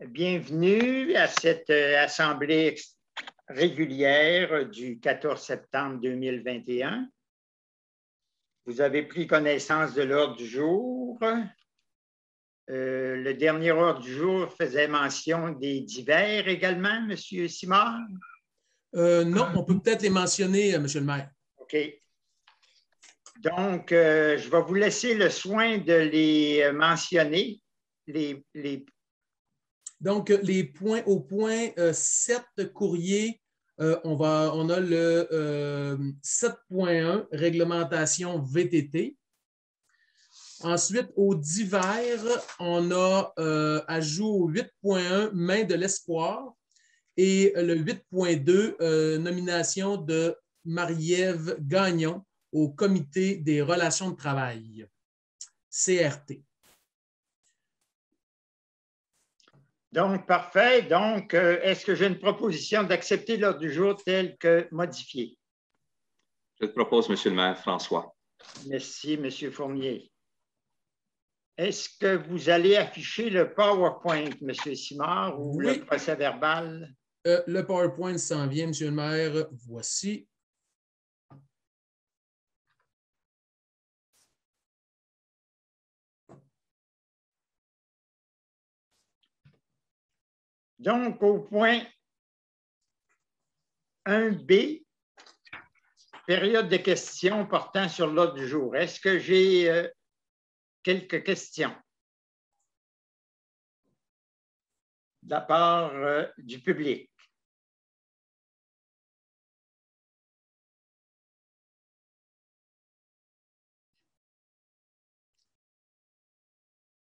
Bienvenue à cette assemblée régulière du 14 septembre 2021. Vous avez pris connaissance de l'ordre du jour. Le dernier ordre du jour faisait mention des divers également, M. Simard? Non, on peut peut-être les mentionner, M. le maire. OK. Donc, je vais vous laisser le soin de les mentionner. Donc, les points au point 7 courrier, on a le 7.1, réglementation VTT. Ensuite, au divers, on a ajout au 8.1, main de l'espoir. Et le 8.2, nomination de Marie-Ève Gagnon au Comité des relations de travail, CRT. Donc, parfait. Donc, est-ce que j'ai une proposition d'accepter l'ordre du jour tel que modifié? Je te propose, M. le maire, François. Merci, M. Fournier. Est-ce que vous allez afficher le PowerPoint, M. Simard, ou oui. le procès-verbal? Le PowerPoint s'en vient, M. le maire. Voici. Donc, au point 1B, période de questions portant sur l'ordre du jour. Est-ce que j'ai quelques questions de la part du public?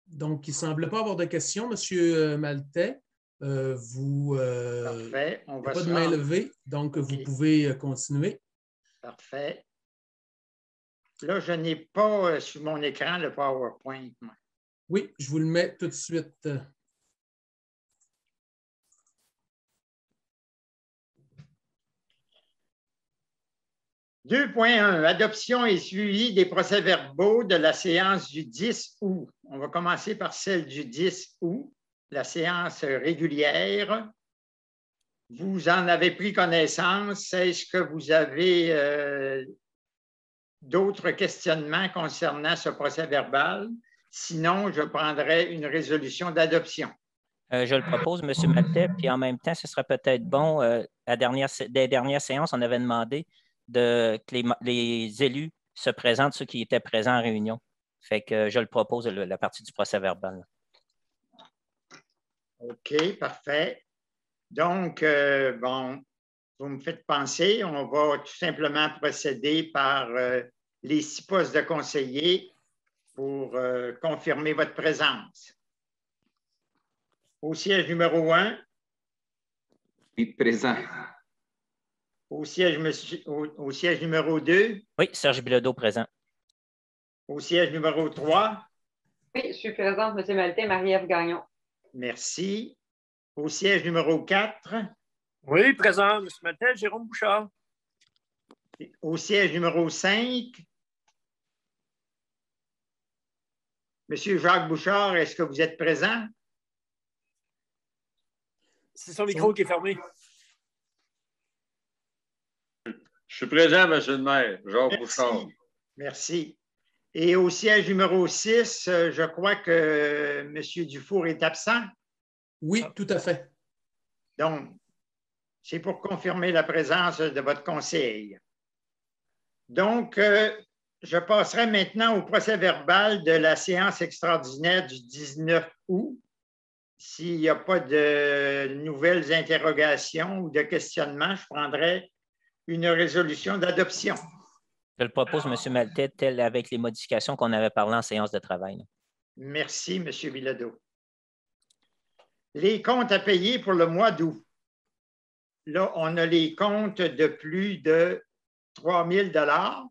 Donc, il ne semble pas avoir de questions, M. Maltais. Parfait. On va pas de main levée, donc okay. Vous pouvez continuer. Parfait. Là, je n'ai pas sur mon écran le PowerPoint. Moi. Oui, je vous le mets tout de suite. 2.1. Adoption et suivi des procès-verbaux de la séance du 10 août. On va commencer par celle du 10 août, la séance régulière. Vous en avez pris connaissance. Est-ce que vous avez d'autres questionnements concernant ce procès-verbal? Sinon, je prendrai une résolution d'adoption. Je le propose, M. Maltais, puis en même temps, ce serait peut-être bon, des dernières séances, on avait demandé que les élus se présentent, ceux qui étaient présents en réunion. Fait que je le propose, la partie du procès-verbal. OK, parfait. Donc, bon, vous me faites penser, on va tout simplement procéder par les 6 postes de conseillers pour confirmer votre présence. Au siège numéro 1. Oui, présent. Au siège numéro 2. Oui, Serge Bilodeau, présent. Au siège numéro 3. Oui, je suis présente, M. Maltais, Marie-Ève Gagnon. Merci. Au siège numéro 4. Oui, présent, M. Maltais, Jérôme Bouchard. Au siège numéro 5. M. Jacques Bouchard, est-ce que vous êtes présent? C'est son micro qui est fermé. Je suis présent, M. le maire, Jacques Bouchard. Merci. Et au siège numéro 6, je crois que M. Dufour est absent. Oui, tout à fait. Donc, c'est pour confirmer la présence de votre conseil. Donc, je passerai maintenant au procès-verbal de la séance extraordinaire du 19 août. S'il n'y a pas de nouvelles interrogations ou de questionnements, je prendrai une résolution d'adoption. Je le propose, M. Maltais, tel avec les modifications qu'on avait parlé en séance de travail. Merci, M. Bilodeau. Les comptes à payer pour le mois d'août. Là, on a les comptes de plus de 3 000 $.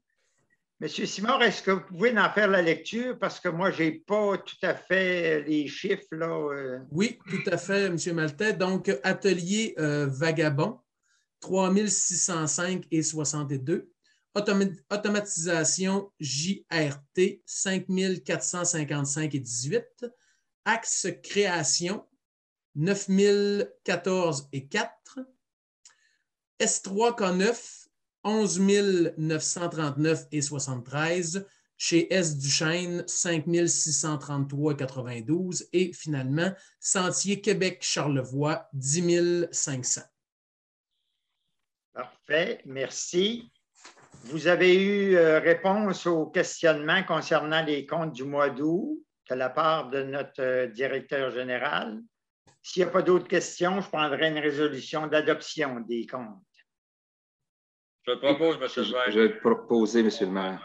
Monsieur Simard, est-ce que vous pouvez en faire la lecture? Parce que moi, je n'ai pas tout à fait les chiffres. Là. Oui, tout à fait, M. Maltais. Donc, atelier vagabond, 3 605,62. Automatisation JRT, 5 455,18. Axe création, 9014,4. S3K9, 11 939,73. Chez S. Duchesne, 5633,92. Et finalement, Sentier Québec-Charlevoix, 10 500. Parfait, merci. Vous avez eu réponse au questionnement concernant les comptes du mois d'août de la part de notre directeur général. S'il n'y a pas d'autres questions, je prendrai une résolution d'adoption des comptes. Je propose, M. le maire. Je vais proposer, M. le maire.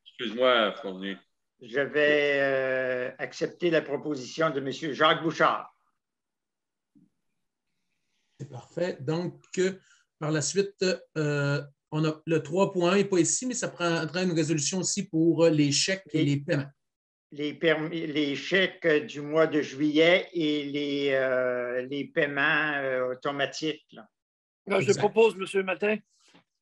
Excuse-moi, Fournier. Je vais accepter la proposition de M. Jacques Bouchard. C'est parfait. Donc, par la suite, on a le 3.1 n'est pas ici, mais ça prendra une résolution aussi pour les chèques et les paiements. Les chèques du mois de juillet et les paiements automatiques. Là. Là, je propose, M. Maltais.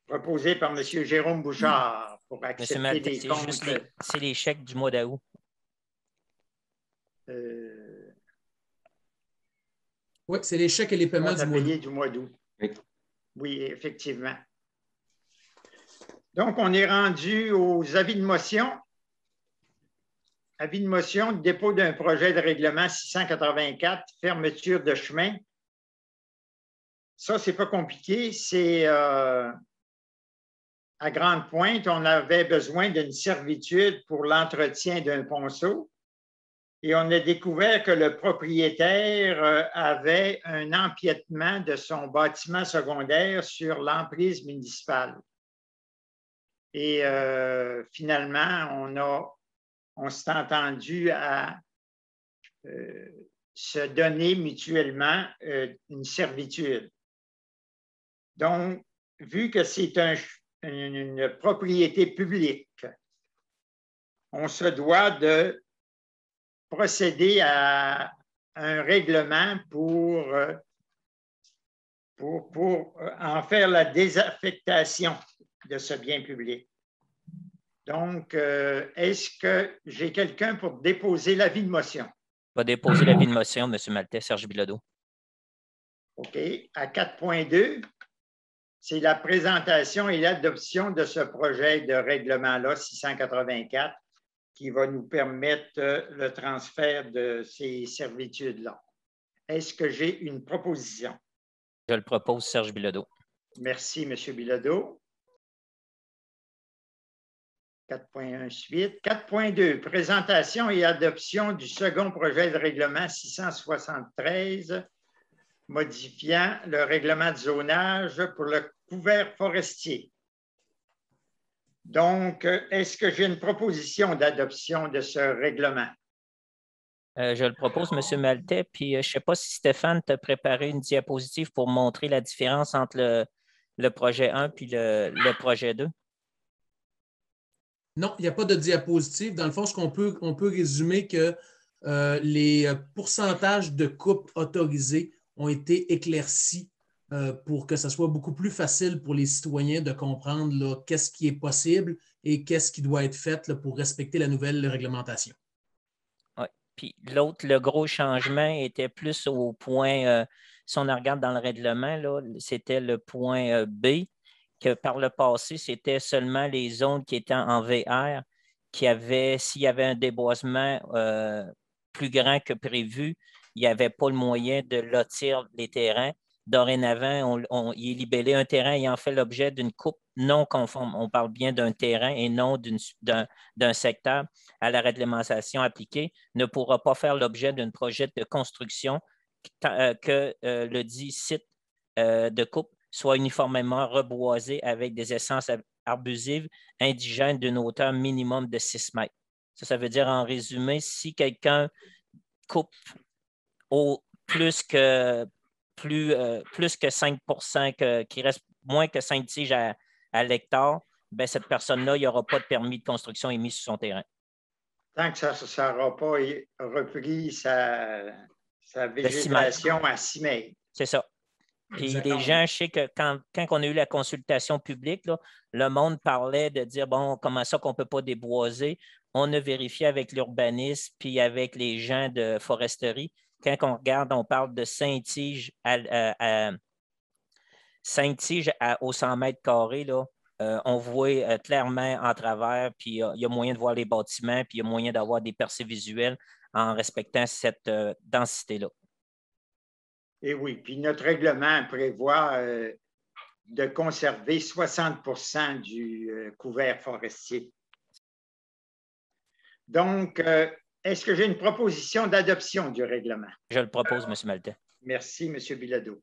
Proposé par M. Jérôme Bouchard pour accepter Maltais, les comptes. C'est les chèques du mois d'août. Oui, c'est les chèques et les paiements du mois d'août. Oui, effectivement. Donc, on est rendu aux avis de motion. Avis de motion de dépôt d'un projet de règlement 684, fermeture de chemin. Ça, c'est pas compliqué. C'est à Grande-Pointe, on avait besoin d'une servitude pour l'entretien d'un ponceau. Et on a découvert que le propriétaire avait un empiètement de son bâtiment secondaire sur l'emprise municipale. Et finalement, on s'est entendu à se donner mutuellement une servitude. Donc, vu que c'est une propriété publique, on se doit de procéder à un règlement pour en faire la désaffectation de ce bien public. Donc, est-ce que j'ai quelqu'un pour déposer l'avis de motion? Va déposer l'avis de motion, M. Maltais, Serge Bilodeau. OK. À 4.2, c'est la présentation et l'adoption de ce projet de règlement-là, 684, qui va nous permettre le transfert de ces servitudes-là. Est-ce que j'ai une proposition? Je le propose, Serge Bilodeau. Merci, M. Bilodeau. 4.1 suite. 4.2, présentation et adoption du second projet de règlement 673, modifiant le règlement de zonage pour le couvert forestier. Donc, est-ce que j'ai une proposition d'adoption de ce règlement? Je le propose, M. Maltais, puis je ne sais pas si Stéphane t'a préparé une diapositive pour montrer la différence entre le projet 1 et le projet 2. Non, il n'y a pas de diapositive. Dans le fond, on peut résumer que les pourcentages de coupes autorisés ont été éclaircis pour que ce soit beaucoup plus facile pour les citoyens de comprendre qu'est-ce qui est possible et qu'est-ce qui doit être fait là, pour respecter la nouvelle réglementation. Oui. Puis l'autre, le gros changement était plus au point, si on regarde dans le règlement, c'était le point B, que par le passé, c'était seulement les zones qui étaient en VR, s'il y avait un déboisement plus grand que prévu, il n'y avait pas le moyen de lotir les terrains. Dorénavant, il est libellé un terrain ayant fait l'objet d'une coupe non conforme. On parle bien d'un terrain et non d'un secteur à la réglementation appliquée, ne pourra pas faire l'objet d'un projet de construction que le dit site de coupe soit uniformément reboisé avec des essences arbusives indigènes d'une hauteur minimum de 6 mètres. Ça veut dire, en résumé, si quelqu'un coupe plus que 5 %, qui reste moins que 5 tiges à l'hectare, ben cette personne-là, il n'y aura pas de permis de construction émis sur son terrain. Tant que ça n'aura pas repris sa végétation à 6 mètres. C'est ça. Puis les gens, je sais que quand on a eu la consultation publique, là, le monde parlait de dire, bon, comment ça qu'on ne peut pas déboiser? On a vérifié avec l'urbanisme puis avec les gens de foresterie. quand on regarde, on parle de Saint-Tige au 100 mètres carrés, là, on voit clairement en travers, puis il y a moyen de voir les bâtiments, puis il y a moyen d'avoir des percées visuelles en respectant cette densité-là. Et oui, puis notre règlement prévoit de conserver 60 du couvert forestier. Donc, est-ce que j'ai une proposition d'adoption du règlement? Je le propose, M. Maltais. Merci, M. Bilodeau.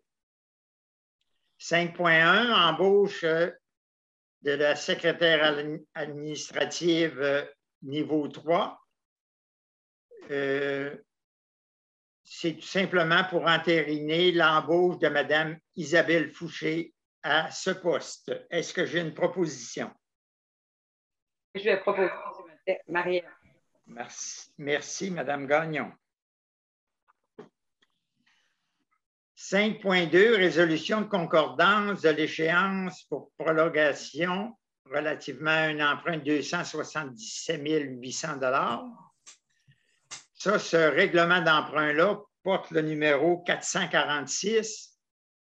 5.1, embauche de la secrétaire administrative niveau 3. C'est tout simplement pour entériner l'embauche de Mme Isabelle Fouché à ce poste. Est-ce que j'ai une proposition? Je vais proposer, M. Marie. Merci, Mme Gagnon. 5.2, résolution de concordance de l'échéance pour prolongation relativement à un emprunt de 277 800 $. Ça, ce règlement d'emprunt-là porte le numéro 446.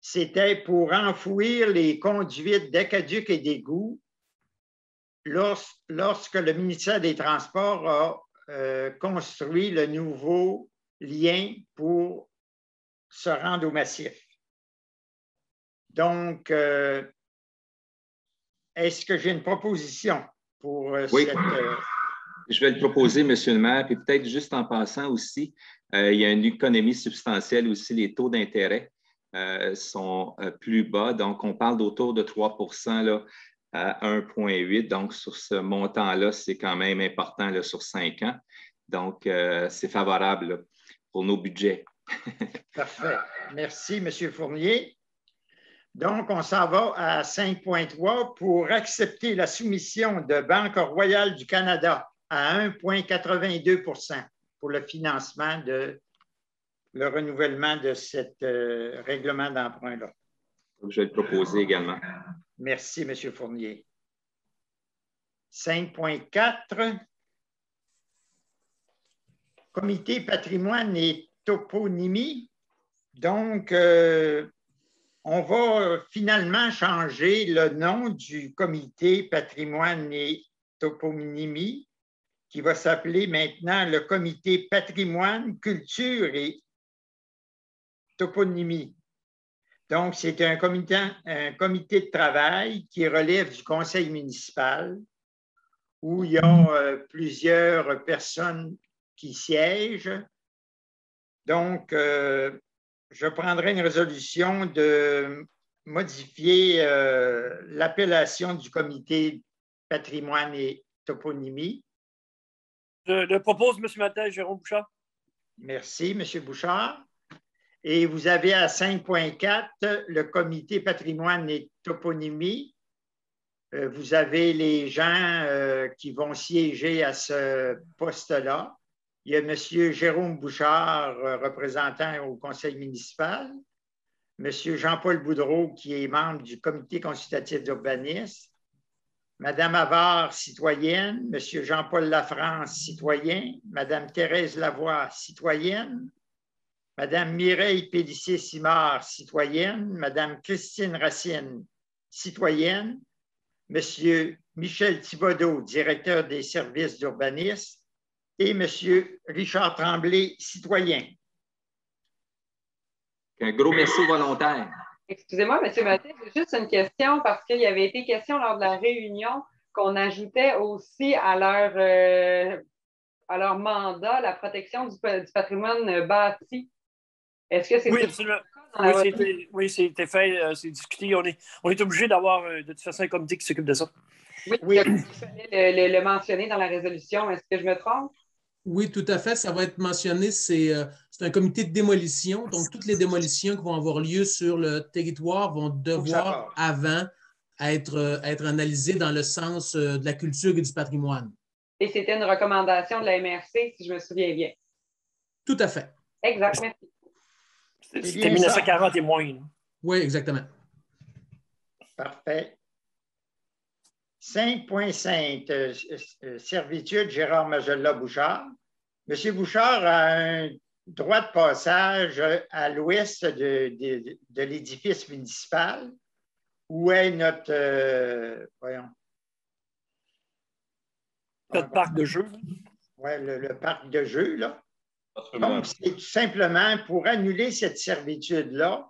C'était pour enfouir les conduites d'aqueduc et d'égouts lorsque le ministère des Transports a construit le nouveau lien pour se rendre au massif. Donc, est-ce que j'ai une proposition pour oui. cette... Je vais le proposer, M. le maire, puis peut-être juste en passant aussi, il y a une économie substantielle aussi, les taux d'intérêt sont plus bas, donc on parle d'autour de 3 là, à 1,8. Donc, sur ce montant-là, c'est quand même important là, sur 5 ans. Donc, c'est favorable là, pour nos budgets. Parfait. Merci, M. Fournier. Donc, on s'en va à 5.3 pour accepter la soumission de Banque Royale du Canada à 1,82 pour le financement de le renouvellement de ce règlement d'emprunt-là. Je vais le proposer également. Merci, M. Fournier. 5.4, Comité patrimoine et toponymie. Donc, on va finalement changer le nom du Comité patrimoine et toponymie, qui va s'appeler maintenant le Comité patrimoine, culture et toponymie. Donc, c'est un comité de travail qui relève du conseil municipal où il y a plusieurs personnes qui siègent. Donc, je prendrai une résolution de modifier l'appellation du comité patrimoine et toponymie. Je le propose, M. Maltais, Jérôme Bouchard. Merci, M. Bouchard. Et vous avez à 5.4 le comité patrimoine et toponymie. Vous avez les gens qui vont siéger à ce poste-là. Il y a M. Jérôme Bouchard, représentant au conseil municipal, M. Jean-Paul Boudreau, qui est membre du comité consultatif d'urbanisme, Mme Havard, citoyenne, M. Jean-Paul Lafrance, citoyen, Mme Thérèse Lavoie, citoyenne, Mme Mireille Pélissier-Simard, citoyenne, Mme Christine Racine, citoyenne, M. Michel Thibodeau, directeur des services d'urbanisme, et M. Richard Tremblay, citoyen. Un gros merci aux volontaires. Excusez-moi, M. Maltais, j'ai juste une question parce qu'il y avait été question lors de la réunion qu'on ajoutait aussi à leur mandat la protection du patrimoine bâti. Est-ce que c'est... Oui, absolument. Oui, c'était fait, c'est discuté. On est obligé d'avoir de toute façon un comité qui s'occupe de ça. Oui, il fallait le mentionner dans la résolution. Est-ce que je me trompe? Oui, tout à fait. Ça va être mentionné. C'est un comité de démolition. Donc, toutes les démolitions qui vont avoir lieu sur le territoire vont devoir, avant, être analysées dans le sens de la culture et du patrimoine. Et c'était une recommandation de la MRC, si je me souviens bien. Tout à fait. Exact, merci. C'était 1940 et moins. Oui, exactement. Parfait. 5.5, servitude Gérard Majola Bouchard. M. Bouchard a un droit de passage à l'ouest de l'édifice municipal. Où est notre, voyons. Notre parc de jeux. Oui, le parc de jeux, là. Donc, c'est tout simplement pour annuler cette servitude-là.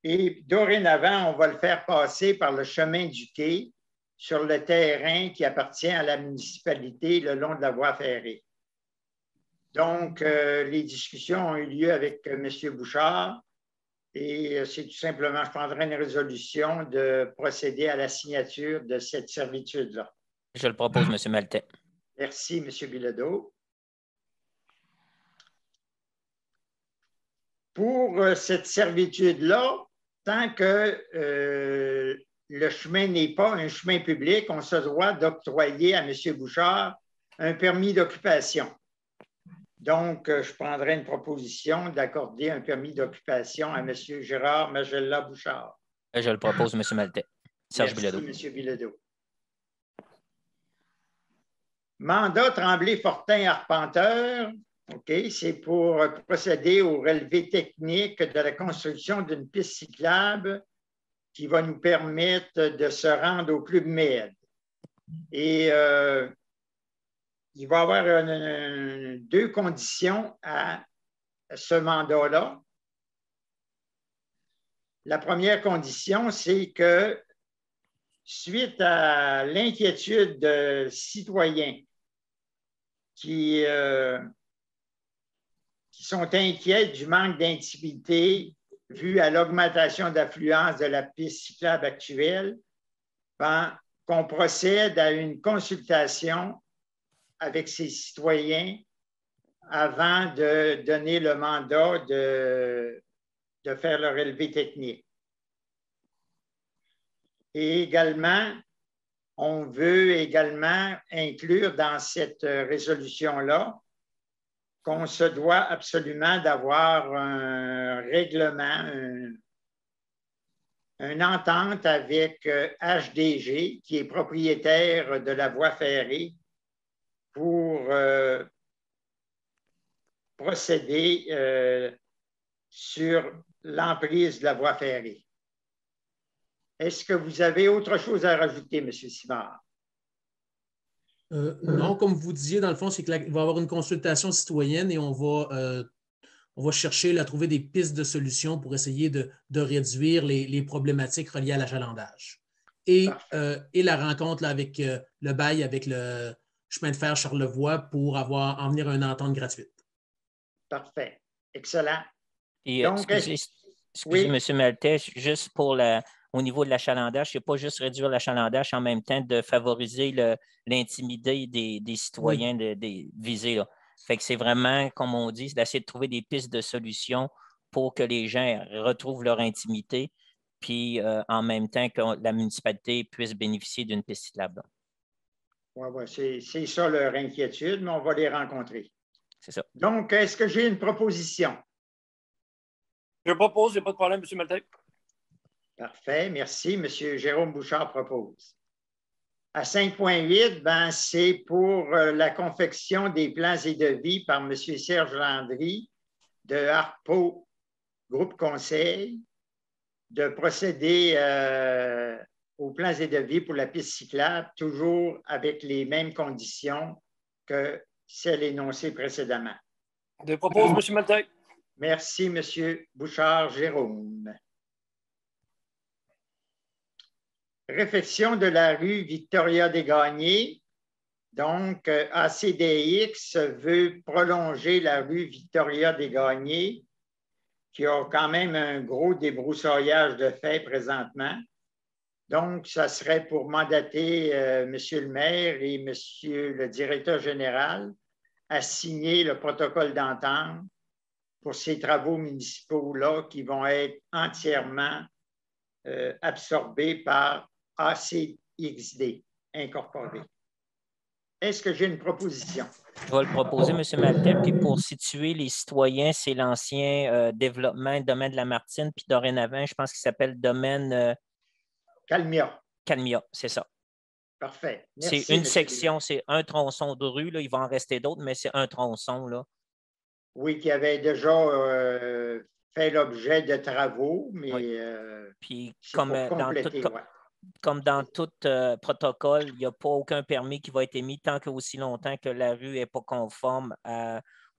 Et dorénavant, on va le faire passer par le chemin du quai sur le terrain qui appartient à la municipalité le long de la voie ferrée. Donc, les discussions ont eu lieu avec M. Bouchard et c'est tout simplement, je prendrai une résolution de procéder à la signature de cette servitude-là. Je le propose, M. Maltais. Merci, M. Bilodeau. Pour cette servitude-là, tant que le chemin n'est pas un chemin public, on se doit d'octroyer à M. Bouchard un permis d'occupation. Donc, je prendrai une proposition d'accorder un permis d'occupation à M. Gérard Magella-Bouchard. Je le propose, M. Maltais. Serge Bilodeau. Merci, M. Bilodeau. Mandat Tremblay-Fortin-Arpenteur. OK, c'est pour procéder au relevé technique de la construction d'une piste cyclable qui va nous permettre de se rendre au Club Med. Et il va y avoir deux conditions à ce mandat-là. La première condition, c'est que suite à l'inquiétude de citoyens qui sont inquiets du manque d'intimité vu à l'augmentation d'affluence de la piste cyclable actuelle, qu'on procède à une consultation avec ces citoyens avant de donner le mandat de faire le relevé technique. Et également, on veut également inclure dans cette résolution-là qu'on se doit absolument d'avoir un règlement, une entente avec HDG, qui est propriétaire de la voie ferrée, pour procéder sur l'emprise de la voie ferrée. Est-ce que vous avez autre chose à rajouter, M. Simard? Non, comme vous disiez, dans le fond, c'est qu'il va y avoir une consultation citoyenne et on va chercher à trouver des pistes de solutions pour essayer de réduire les problématiques reliées à l'achalandage. Et la rencontre là, avec le bail, avec le chemin de fer Charlevoix pour en venir à une entente gratuite. Parfait. Excellent. Et, donc, excusez, oui. M. Maltais, juste au niveau de l'achalandage, c'est pas juste réduire l'achalandage, en même temps de favoriser l'intimité des citoyens des visés. Là. Fait que c'est vraiment, comme on dit, d'essayer de trouver des pistes de solutions pour que les gens retrouvent leur intimité, puis en même temps que la municipalité puisse bénéficier d'une piste cyclable. Oui, c'est ça leur inquiétude, mais on va les rencontrer. C'est ça. Donc, est-ce que j'ai une proposition? Je propose, il n'y a pas de problème, M. Maltais. Parfait, merci. M. Jérôme Bouchard propose. À 5.8, c'est pour la confection des plans et devis par M. Serge Landry de Harpo Groupe Conseil de procéder aux plans et devis pour la piste cyclable, toujours avec les mêmes conditions que celles énoncées précédemment. Je propose, M. Maltais. Merci, M. Bouchard-Jérôme. Réfection de la rue Victoria-Desgagnés. Donc, ACDX veut prolonger la rue Victoria-Desgagnés, qui a quand même un gros débroussaillage de fait présentement. Donc, ça serait pour mandater M. le maire et M. le directeur général à signer le protocole d'entente pour ces travaux municipaux-là qui vont être entièrement absorbés par ACXD incorporé. Est-ce que j'ai une proposition? Je vais le proposer, M. Maltais. Puis pour situer les citoyens, c'est l'ancien développement domaine de la Martine. Puis dorénavant, je pense qu'il s'appelle domaine Calmia. Calmia, c'est ça. Parfait. Merci, c'est une section, c'est un tronçon de rue. Là. Il va en rester d'autres, mais c'est un tronçon. Là. Oui, qui avait déjà fait l'objet de travaux, mais Oui. Puis, c'est pour compléter, ouais. Comme dans tout protocole, il n'y a pas aucun permis qui va être émis tant que aussi longtemps que la rue n'est pas conforme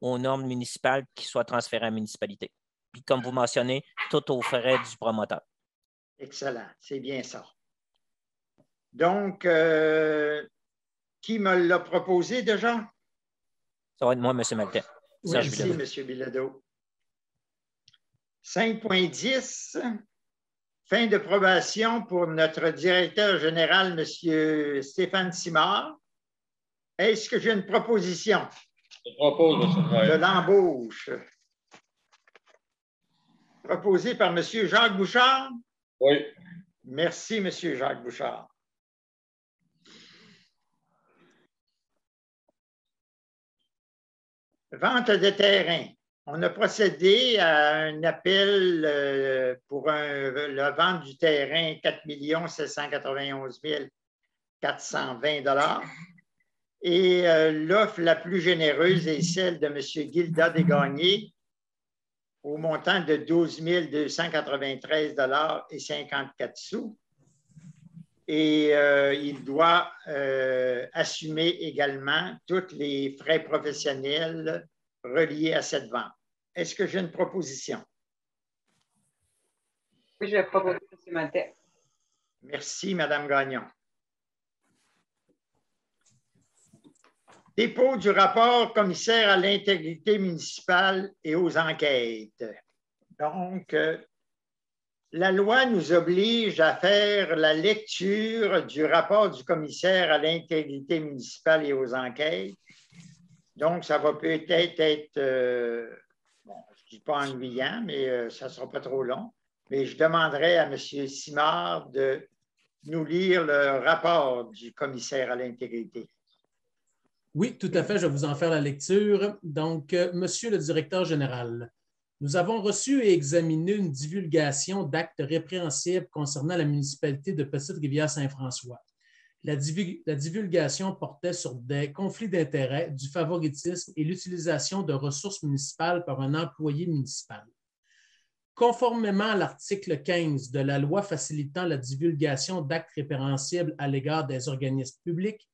aux normes municipales qui soient transférées à la municipalité. Puis, comme vous mentionnez, tout aux frais du promoteur. Excellent, c'est bien ça. Donc, qui me l'a proposé déjà? Ça va être moi, M. Maltais. Merci, M. Bilodeau. 5.10, fin de probation pour notre directeur général, M. Stéphane Simard. Est-ce que j'ai une proposition? Je propose, M. le maire. De l'embauche. Proposé par M. Jacques Bouchard? Oui. Merci, M. Jacques Bouchard. Vente de terrain. On a procédé à un appel pour la vente du terrain 4 791 420 $ et l'offre la plus généreuse est celle de M. Gilda Desgagnés au montant de 12 293 $ et 54 sous. Et il doit assumer également tous les frais professionnels reliés à cette vente. Est-ce que j'ai une proposition? Oui, je vais proposer M. Maltais. Merci, Mme Gagnon. Dépôt du rapport commissaire à l'intégrité municipale et aux enquêtes. Donc, la loi nous oblige à faire la lecture du rapport du commissaire à l'intégrité municipale et aux enquêtes. Donc, ça va peut-être être, bon, je ne dis pas ennuyant, mais ça ne sera pas trop long. Mais je demanderai à M. Simard de nous lire le rapport du commissaire à l'intégrité. Oui, tout à fait, je vais vous en faire la lecture. Donc, Monsieur le directeur général, nous avons reçu et examiné une divulgation d'actes répréhensibles concernant la municipalité de Petite-Rivière-Saint-François. La divulgation portait sur des conflits d'intérêts, du favoritisme et l'utilisation de ressources municipales par un employé municipal. Conformément à l'article 15 de la loi facilitant la divulgation d'actes répréhensibles à l'égard des organismes publics,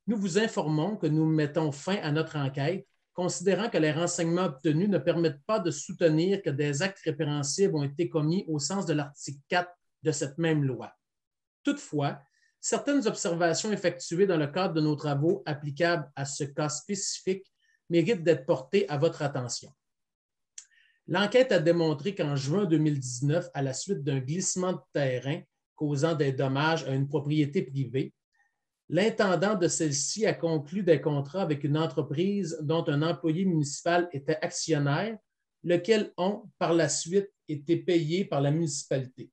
nous vous informons que nous mettons fin à notre enquête, considérant que les renseignements obtenus ne permettent pas de soutenir que des actes répréhensibles ont été commis au sens de l'article 4 de cette même loi. Toutefois, certaines observations effectuées dans le cadre de nos travaux applicables à ce cas spécifique méritent d'être portées à votre attention. L'enquête a démontré qu'en juin 2019, à la suite d'un glissement de terrain causant des dommages à une propriété privée, l'intendant de celle-ci a conclu des contrats avec une entreprise dont un employé municipal était actionnaire, lesquels ont, par la suite, été payés par la municipalité.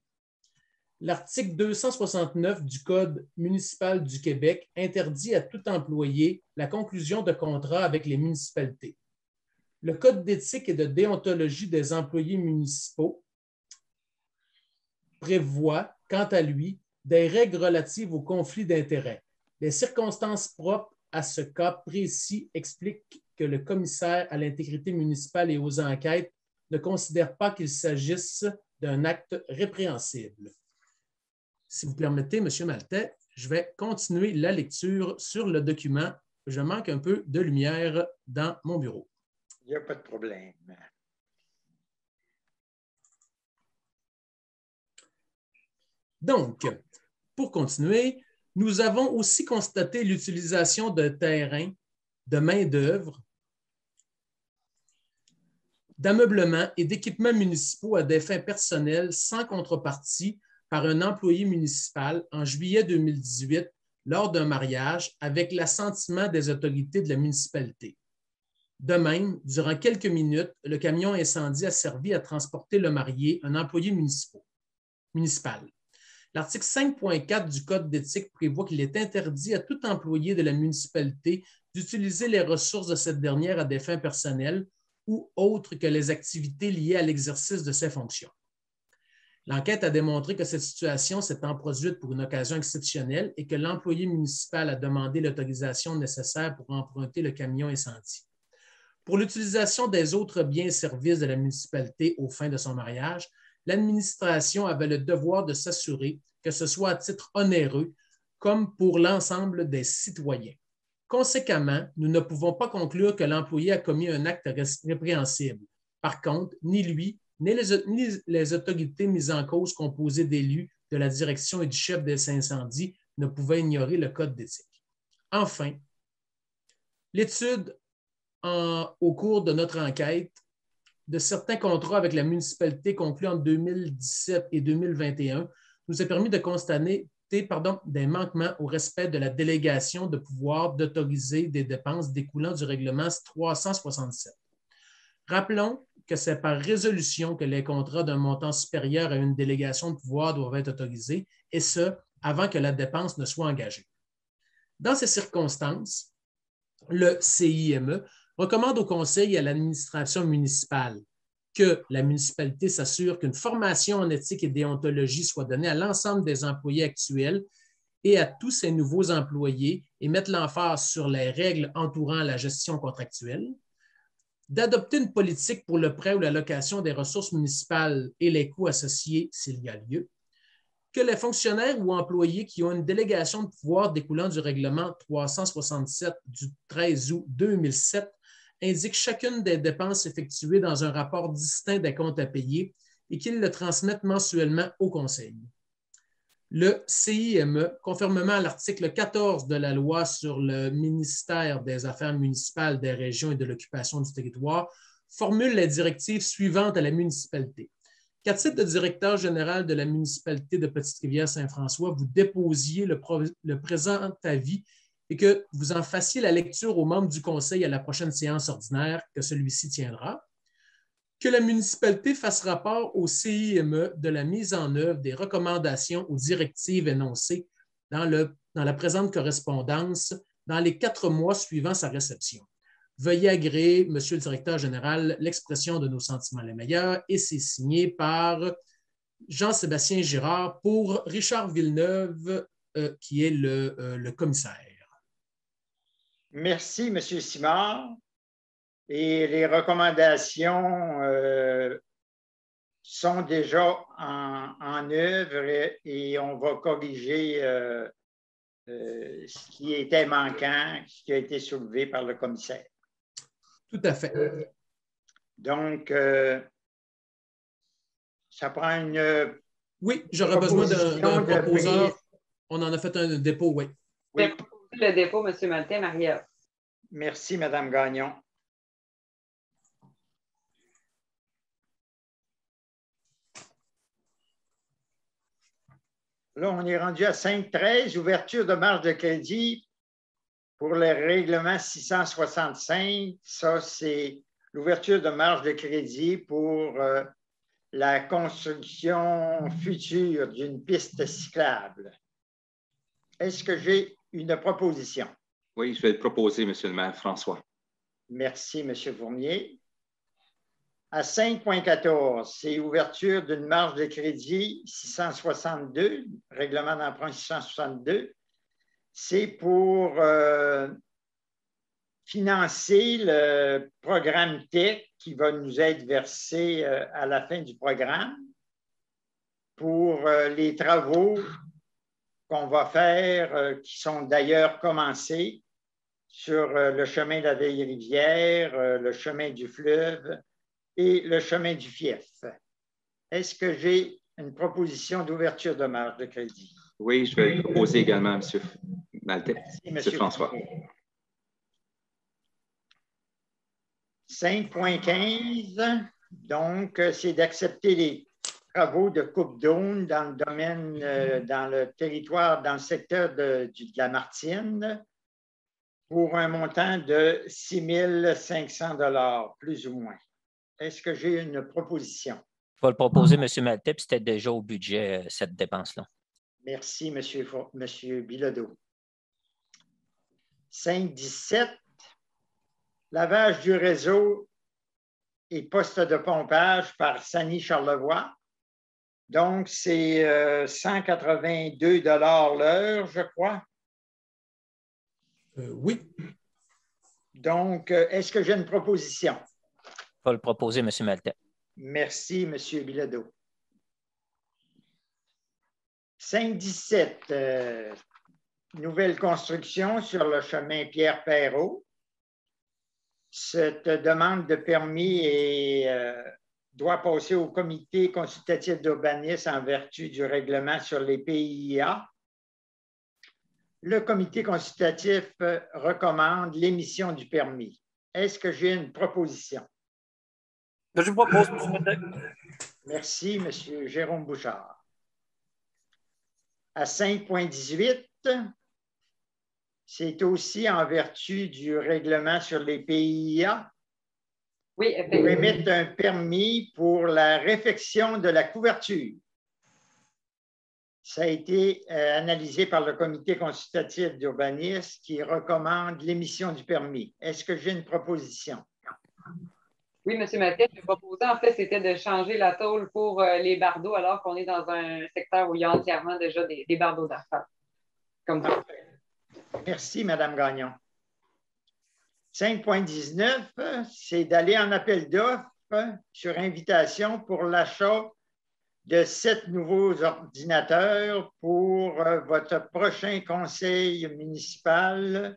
L'article 269 du Code municipal du Québec interdit à tout employé la conclusion de contrats avec les municipalités. Le Code d'éthique et de déontologie des employés municipaux prévoit, quant à lui, des règles relatives aux conflits d'intérêts. Les circonstances propres à ce cas précis expliquent que le commissaire à l'intégrité municipale et aux enquêtes ne considère pas qu'il s'agisse d'un acte répréhensible. Si vous permettez, M. Maltais, je vais continuer la lecture sur le document. Je manque un peu de lumière dans mon bureau. Il n'y a pas de problème. Donc, pour continuer, nous avons aussi constaté l'utilisation de terrains, de main-d'œuvre, d'ameublement et d'équipements municipaux à des fins personnelles sans contrepartie par un employé municipal en juillet 2018 lors d'un mariage avec l'assentiment des autorités de la municipalité. De même, durant quelques minutes, le camion incendie a servi à transporter le marié, un employé municipal. L'article 5.4 du Code d'éthique prévoit qu'il est interdit à tout employé de la municipalité d'utiliser les ressources de cette dernière à des fins personnelles ou autres que les activités liées à l'exercice de ses fonctions. L'enquête a démontré que cette situation s'étant produite pour une occasion exceptionnelle et que l'employé municipal a demandé l'autorisation nécessaire pour emprunter le camion incendie. Pour l'utilisation des autres biens et services de la municipalité aux fins de son mariage, l'administration avait le devoir de s'assurer que ce soit à titre onéreux comme pour l'ensemble des citoyens. Conséquemment, nous ne pouvons pas conclure que l'employé a commis un acte répréhensible. Par contre, ni lui, ni les autorités mises en cause composées d'élus de la direction et du chef des incendies ne pouvaient ignorer le code d'éthique. Enfin, l'étude au cours de notre enquête de certains contrats avec la municipalité conclus en 2017 et 2021 nous a permis de constater des manquements au respect de la délégation de pouvoir d'autoriser des dépenses découlant du règlement 367. Rappelons que c'est par résolution que les contrats d'un montant supérieur à une délégation de pouvoir doivent être autorisés, et ce, avant que la dépense ne soit engagée. Dans ces circonstances, le CIME recommande au conseil et à l'administration municipale que la municipalité s'assure qu'une formation en éthique et déontologie soit donnée à l'ensemble des employés actuels et à tous ces nouveaux employés et mette l'emphase sur les règles entourant la gestion contractuelle, d'adopter une politique pour le prêt ou la location des ressources municipales et les coûts associés s'il y a lieu, que les fonctionnaires ou employés qui ont une délégation de pouvoir découlant du règlement 367 du 13 août 2007 indiquent chacune des dépenses effectuées dans un rapport distinct des comptes à payer et qu'ils le transmettent mensuellement au Conseil. Le CIME, conformément à l'article 14 de la loi sur le ministère des Affaires municipales, des régions et de l'occupation du territoire, formule les directives suivantes à la municipalité. Qu'à titre de directeur général de la municipalité de Petite-Rivière-Saint-François, vous déposiez le présent avis et que vous en fassiez la lecture aux membres du Conseil à la prochaine séance ordinaire que celui-ci tiendra. Que la municipalité fasse rapport au CIME de la mise en œuvre des recommandations ou directives énoncées dans la présente correspondance dans les 4 mois suivant sa réception. Veuillez agréer, Monsieur le directeur général, l'expression de nos sentiments les meilleurs, et c'est signé par Jean-Sébastien Girard pour Richard Villeneuve, qui est le commissaire. Merci, M. Simard. Et les recommandations sont déjà en œuvre et on va corriger ce qui était manquant, ce qui a été soulevé par le commissaire. Tout à fait. Donc, ça prend une... Oui, j'aurais besoin d'un proposeur. On en a fait un dépôt, oui. Oui. Le dépôt, M. Maltais, Marie-Ève. Merci, Mme Gagnon. Là, on est rendu à 5.13, ouverture de marge de crédit pour le règlement 665. Ça, c'est l'ouverture de marge de crédit pour la construction future d'une piste cyclable. Est-ce que j'ai une proposition? Oui, je vais le proposer, Monsieur le maire François. Merci, M. Fournier. À 5.14, c'est ouverture d'une marge de crédit 662, règlement d'emprunt 662. C'est pour financer le programme TEC qui va nous être versé à la fin du programme pour les travaux qu'on va faire, qui sont d'ailleurs commencés sur le chemin de la Vieille-Rivière, le chemin du fleuve et le chemin du fief. Est-ce que j'ai une proposition d'ouverture de marge de crédit? Oui, je vais le proposer également, M. Maltais. Merci, M. François. 5.15, donc, c'est d'accepter les travaux de coupe d'aune dans le domaine, dans le territoire, dans le secteur de la Martine, pour un montant de 6 500 $, plus ou moins. Est-ce que j'ai une proposition? Je vais le proposer, M. Maltais, puis c'était déjà au budget, cette dépense-là. Merci, M. Bilodeau. 5.17, lavage du réseau et poste de pompage par Sani Charlevoix. Donc, c'est 182 $ l'heure, je crois. Oui. Donc, est-ce que j'ai une proposition? Pas le proposer, M. Maltais. Merci, M. Bilodeau. 5-17, nouvelle construction sur le chemin Pierre-Perrault. Cette demande de permis doit passer au comité consultatif d'urbanisme en vertu du règlement sur les PIA. Le comité consultatif recommande l'émission du permis. Est-ce que j'ai une proposition? Je propose, M. Maltais. Merci, M. Jérôme Bouchard. À 5.18, c'est aussi en vertu du règlement sur les PIA. Oui, Pour effectivement. émettre un permis pour la réfection de la couverture. Ça a été analysé par le comité consultatif d'urbanisme qui recommande l'émission du permis. Est-ce que j'ai une proposition? Oui, M. Mattet, je proposé, en fait, c'était de changer la tôle pour les bardeaux alors qu'on est dans un secteur où il y a entièrement déjà des bardeaux d'asphalte. Comme ça. Merci, Mme Gagnon. 5.19, c'est d'aller en appel d'offres sur invitation pour l'achat de 7 nouveaux ordinateurs pour votre prochain conseil municipal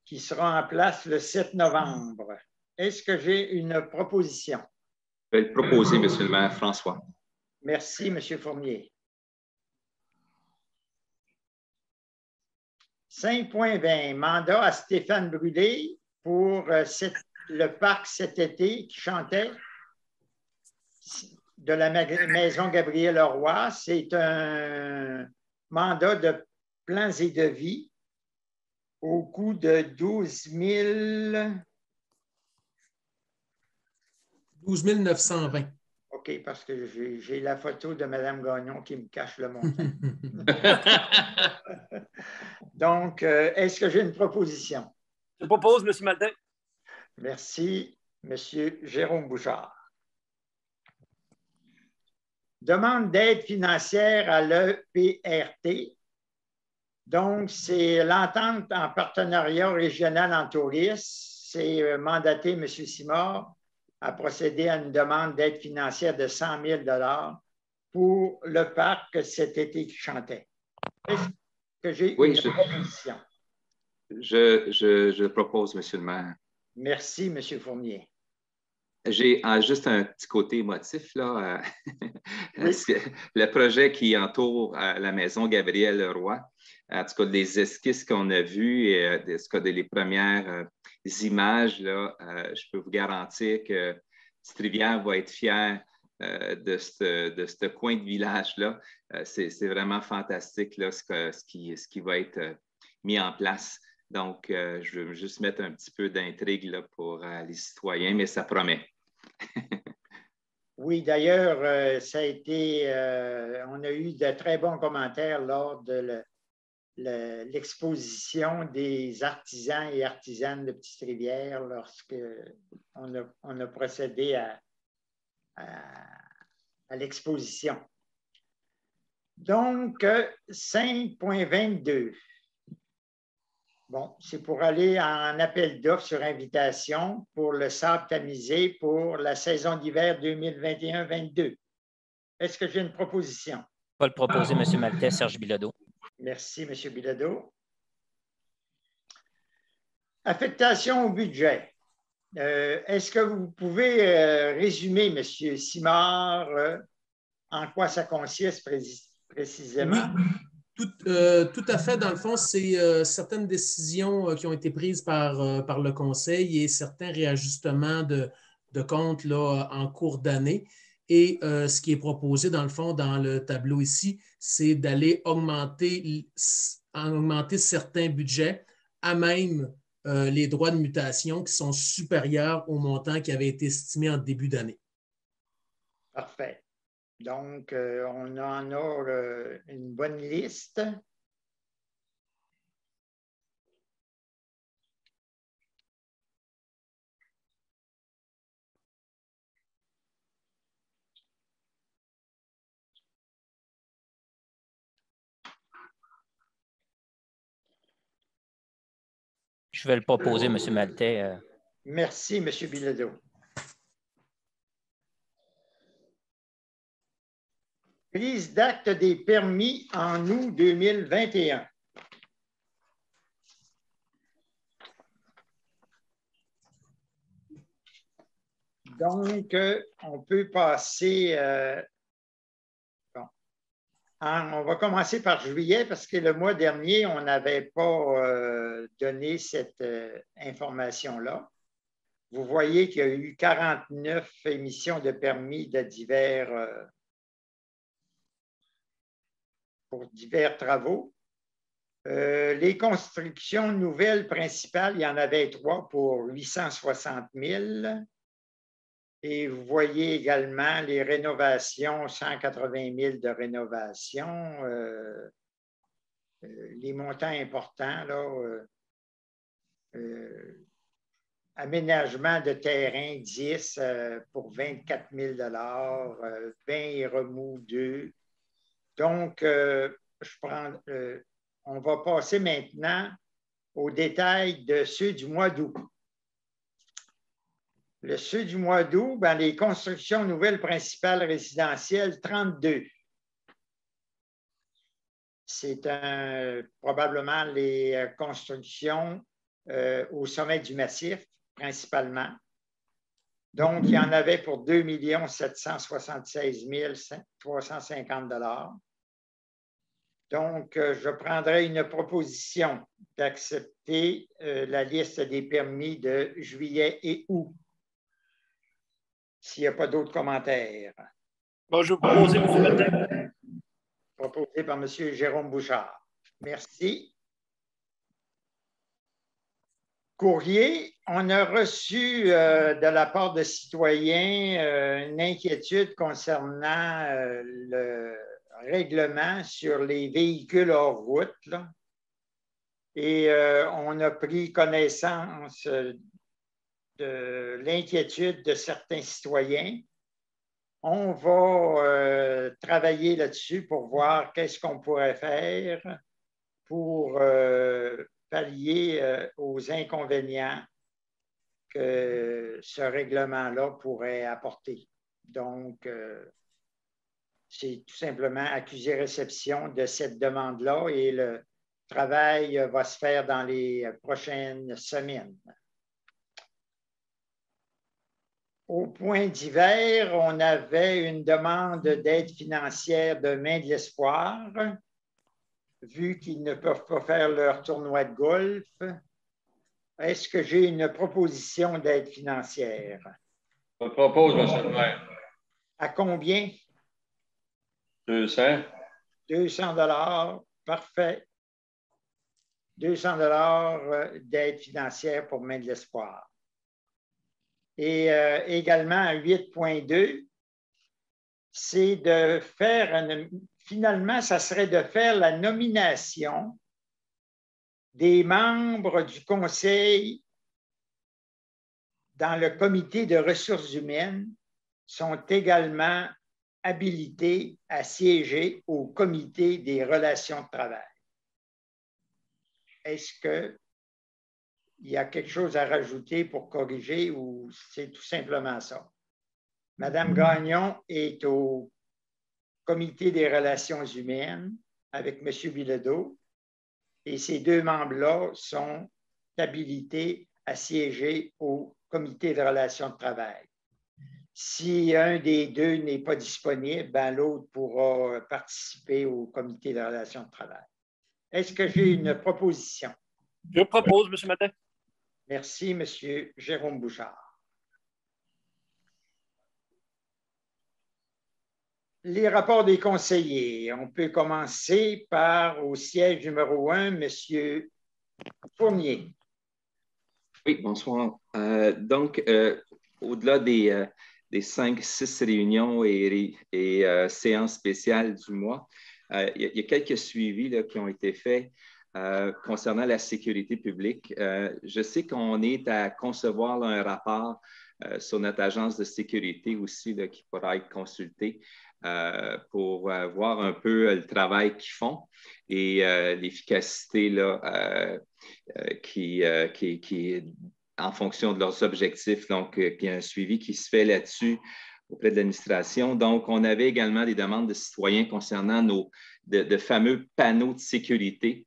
qui sera en place le 7 novembre. Est-ce que j'ai une proposition? Je vais le proposer, M. le maire François. Merci, M. Fournier. 5.20, mandat à Stéphane Brûlé pour le parc cet été qui chantait de la maison Gabriel Leroy. C'est un mandat de plans et devis au coût de 12 920. OK, parce que j'ai la photo de Mme Gagnon qui me cache le montant. Donc, est-ce que j'ai une proposition? Je propose, M. Maltais. Merci, M. Jérôme Bouchard. Demande d'aide financière à l'EPRT. Donc, c'est l'entente en partenariat régional en tourisme. C'est mandaté M. Simard à procéder à une demande d'aide financière de 100 000 pour le parc cet été qui chantait. Est-ce que j'ai une proposition? Je propose, M. le maire. Merci, M. Fournier. J'ai juste un petit côté émotif, là. Oui. Le projet qui entoure la maison Gabriel Leroy, en tout cas, les esquisses qu'on a vues et les premières images, là, je peux vous garantir que Petite-Rivière va être fière de ce coin de village-là. C'est vraiment fantastique, là, ce qui va être mis en place. Donc, je veux juste mettre un petit peu d'intrigue là, pour les citoyens, mais ça promet. Oui, d'ailleurs, ça a été, on a eu de très bons commentaires lors de l'exposition des artisans et artisanes de Petite-Rivière lorsque on a procédé à l'exposition. Donc, 5.22. Bon, c'est pour aller en appel d'offres sur invitation pour le sable tamisé pour la saison d'hiver 2021-22. Est-ce que j'ai une proposition? Pas le proposer, M. Maltais, Serge Bilodeau. Merci, M. Bilodeau. Affectation au budget. Est-ce que vous pouvez résumer, M. Simard, en quoi ça consiste précisément? Oui. Tout à fait. Dans le fond, c'est certaines décisions qui ont été prises par le Conseil et certains réajustements de comptes là, en cours d'année. Et ce qui est proposé, dans le fond, dans le tableau ici, c'est d'aller augmenter certains budgets à même les droits de mutation qui sont supérieurs au montant qui avait été estimé en début d'année. Parfait. Donc, on en a une bonne liste. Je vais le proposer, M. Maltais. Merci, M. Bilodeau. Prise d'acte des permis en août 2021. Donc, on peut passer... on va commencer par juillet parce que le mois dernier, on n'avait pas donné cette information-là. Vous voyez qu'il y a eu 49 émissions de permis de pour divers travaux. Les constructions nouvelles principales, il y en avait 3 pour 860 000. Et vous voyez également les rénovations, 180 000 de rénovations. Les montants importants, là, aménagement de terrain 10 pour 24 000 20 et remous 2. Donc, on va passer maintenant aux détails de ceux du mois d'août. Ceux du mois d'août, les constructions nouvelles principales résidentielles, 32. C'est probablement les constructions au sommet du massif, principalement. Donc, il y en avait pour 2 776 350 $. Donc, je prendrai une proposition d'accepter la liste des permis de juillet et août. S'il n'y a pas d'autres commentaires. Bon, je vais proposer, M. Maltais. Proposé par M. Jérôme Bouchard. Merci. Courrier, on a reçu de la part de citoyens une inquiétude concernant le règlement sur les véhicules hors route. Là. Et on a pris connaissance de l'inquiétude de certains citoyens. On va travailler là-dessus pour voir qu'est-ce qu'on pourrait faire pour pallier aux inconvénients que ce règlement-là pourrait apporter. Donc, c'est tout simplement accusé-réception de cette demande-là et le travail va se faire dans les prochaines semaines. Au point d'hiver, on avait une demande d'aide financière de Main de l'Espoir, vu qu'ils ne peuvent pas faire leur tournoi de golf. Est-ce que j'ai une proposition d'aide financière? Je propose, M. le maire. À combien? 200. 200 $. Parfait. 200 $ d'aide financière pour Main de l'Espoir. Et également à 8.2, c'est de faire, finalement, ça serait de faire la nomination des membres du conseil dans le comité de ressources humaines sont également habilités à siéger au comité des relations de travail. Est-ce qu'il y a quelque chose à rajouter pour corriger ou c'est tout simplement ça? Madame Gagnon est au comité des relations humaines avec M. Bilodeau et ces deux membres-là sont habilités à siéger au comité de relations de travail. Si un des deux n'est pas disponible, l'autre pourra participer au comité de relations de travail. Est-ce que j'ai une proposition? Je propose, M. Maltais. Merci, M. Jérôme Bouchard. Les rapports des conseillers. On peut commencer par, au siège numéro 1, M. Fournier. Oui, bonsoir. Donc, au-delà des 5-6 réunions et séances spéciales du mois, il y a quelques suivis là, qui ont été faits concernant la sécurité publique. Je sais qu'on est à concevoir là, un rapport sur notre agence de sécurité aussi là, qui pourra être consulté. pour voir un peu le travail qu'ils font et l'efficacité là, qui est en fonction de leurs objectifs. Donc, il y a un suivi qui se fait là-dessus auprès de l'administration. Donc, on avait également des demandes de citoyens concernant de fameux panneaux de sécurité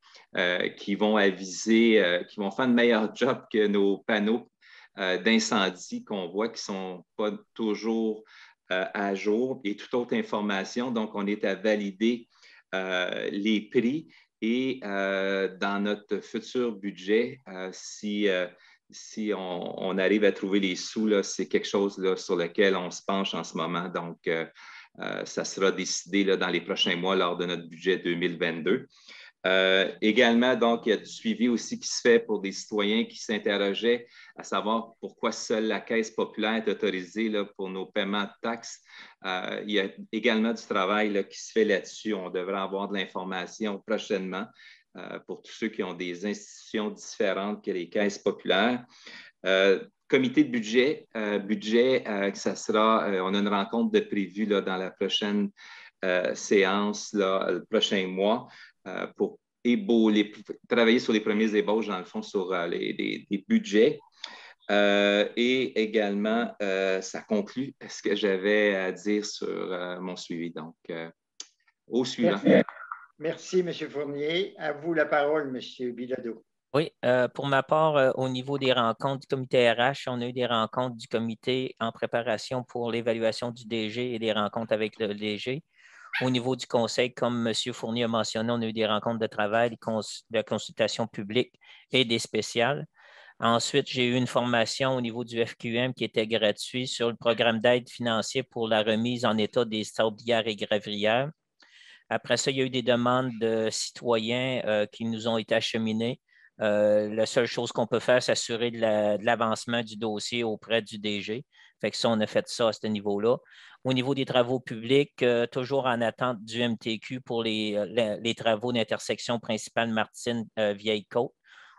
qui vont aviser, qui vont faire un meilleur job que nos panneaux d'incendie qu'on voit qui ne sont pas toujours à jour et toute autre information. Donc, on est à valider les prix et dans notre futur budget, si on arrive à trouver les sous, c'est quelque chose là, sur lequel on se penche en ce moment. Donc, ça sera décidé là, dans les prochains mois lors de notre budget 2022. Également, donc, il y a du suivi aussi qui se fait pour des citoyens qui s'interrogeaient à savoir pourquoi seule la Caisse populaire est autorisée là, pour nos paiements de taxes. Il y a également du travail là, qui se fait là-dessus. On devrait avoir de l'information prochainement pour tous ceux qui ont des institutions différentes que les caisses populaires. Comité de budget, ça sera, on a une rencontre de prévue là, dans la prochaine séance, là, le prochain mois, pour travailler sur les premiers ébauches, dans le fond, sur les budgets. Et également, ça conclut ce que j'avais à dire sur mon suivi. Donc, au suivant. Merci, M. Fournier. À vous la parole, M. Bilodeau. Oui, pour ma part, au niveau des rencontres du comité RH, on a eu des rencontres du comité en préparation pour l'évaluation du DG et des rencontres avec le DG. Au niveau du conseil, comme M. Fournier a mentionné, on a eu des rencontres de travail, de consultation publique et des spéciales. Ensuite, j'ai eu une formation au niveau du FQM qui était gratuit sur le programme d'aide financière pour la remise en état des sablières et gravrières. Après ça, il y a eu des demandes de citoyens qui nous ont été acheminées. La seule chose qu'on peut faire, c'est assurer de l'avancement du dossier auprès du DG. Fait que ça, on a fait ça à ce niveau-là. Au niveau des travaux publics, toujours en attente du MTQ pour les travaux d'intersection principale Martine-Vieille-Côte.